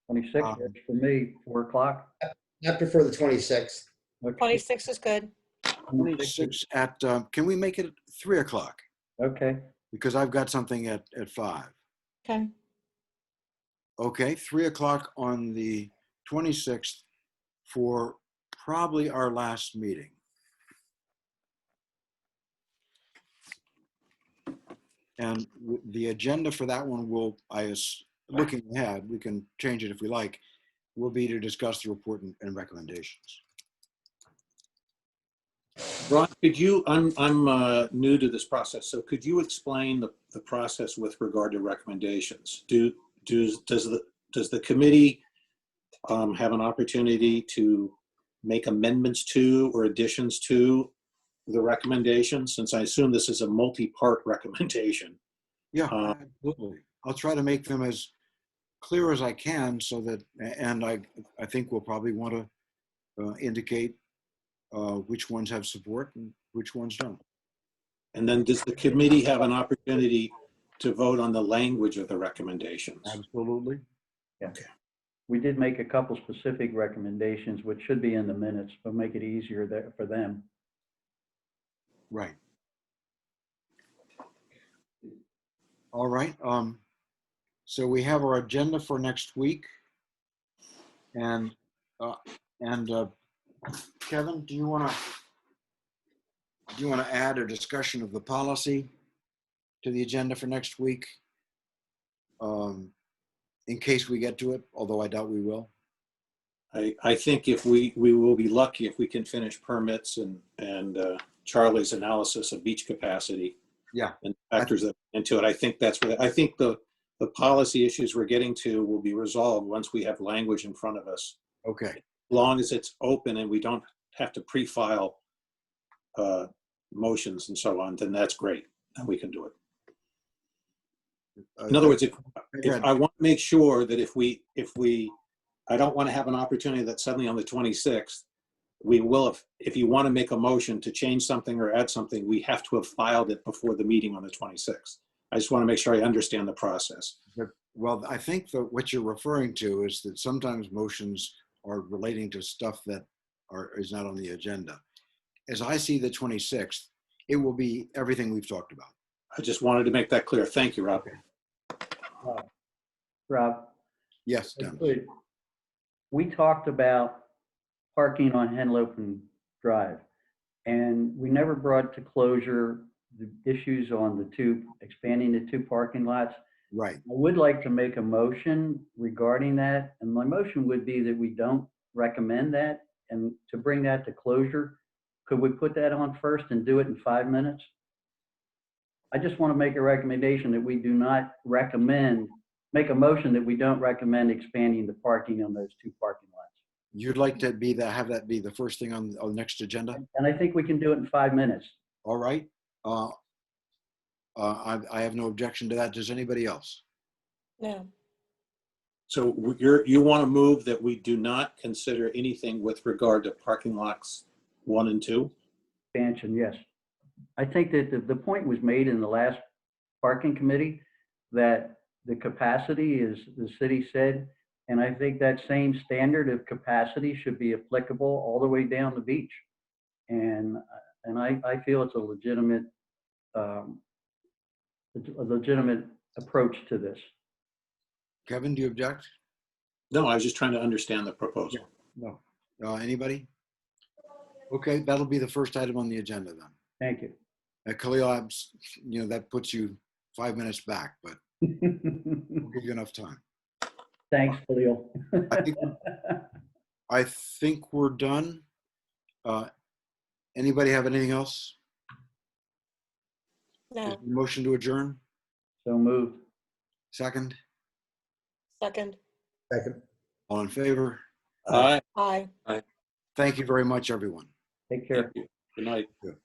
26th works for me, 4 o'clock. I prefer the 26th. Okay. 26 is good. 26 at, can we make it 3 o'clock? Okay. Because I've got something at 5. Okay. Okay, 3 o'clock on the 26th for probably our last meeting. And the agenda for that one will, looking ahead, we can change it if we like, will be to discuss the report and recommendations. Ron, could you, I'm new to this process, so could you explain the process with regard to recommendations? Does the committee have an opportunity to make amendments to or additions to the recommendations, since I assume this is a multi-part recommendation? Yeah, absolutely. I'll try to make them as clear as I can so that, and I think we'll probably want to indicate which ones have support and which ones don't. And then does the committee have an opportunity to vote on the language of the recommendations? Absolutely. Yeah. We did make a couple specific recommendations, which should be in the minutes, but make it easier there for them. Right. All right. So we have our agenda for next week, and Kevin, do you want to add a discussion of the policy to the agenda for next week, in case we get to it? Although I doubt we will. I think if we will be lucky if we can finish permits and Charlie's analysis of beach capacity. Yeah. And factors that into it. I think that's what I think the policy issues we're getting to will be resolved once we have language in front of us. Okay. As long as it's open and we don't have to pre-file motions and so on, then that's great, and we can do it. In other words, if I want to make sure that if we I don't want to have an opportunity that suddenly on the 26th we will, if you want to make a motion to change something or add something, we have to have filed it before the meeting on the 26th. I just want to make sure I understand the process. Well, I think that what you're referring to is that sometimes motions are relating to stuff that is not on the agenda. As I see the 26th, it will be everything we've talked about. I just wanted to make that clear. Thank you, Rob. Rob, Yes, Dennis. we talked about parking on Henlopen Drive, and we never brought to closure the issues on expanding the two parking lots. Right. I would like to make a motion regarding that, and my motion would be that we don't recommend that, and to bring that to closure, could we put that on first and do it in 5 minutes? I just want to make a recommendation that we do not make a motion that we don't recommend expanding the parking on those two parking lots. You'd like to have that be the first thing on the next agenda? And I think we can do it in 5 minutes. All right. I have no objection to that. Does anybody else? No. So you want to move that we do not consider anything with regard to parking lots 1 and 2? Expansion, yes. I think that the point was made in the last parking committee that the capacity, as the city said, and I think that same standard of capacity should be applicable all the way down the beach. And I feel it's a legitimate approach to this. Kevin, do you object? No, I was just trying to understand the proposal. No. Anybody? Okay, that'll be the first item on the agenda then. Thank you. Khalil, that puts you 5 minutes back, but we'll give you enough time. Thanks, Khalil. I think we're done. Anybody have anything else? No. Motion to adjourn? So moved. Second? Second. Second. All in favor? Aye. Aye. Thank you very much, everyone. Take care. Thank you. Good night. Good.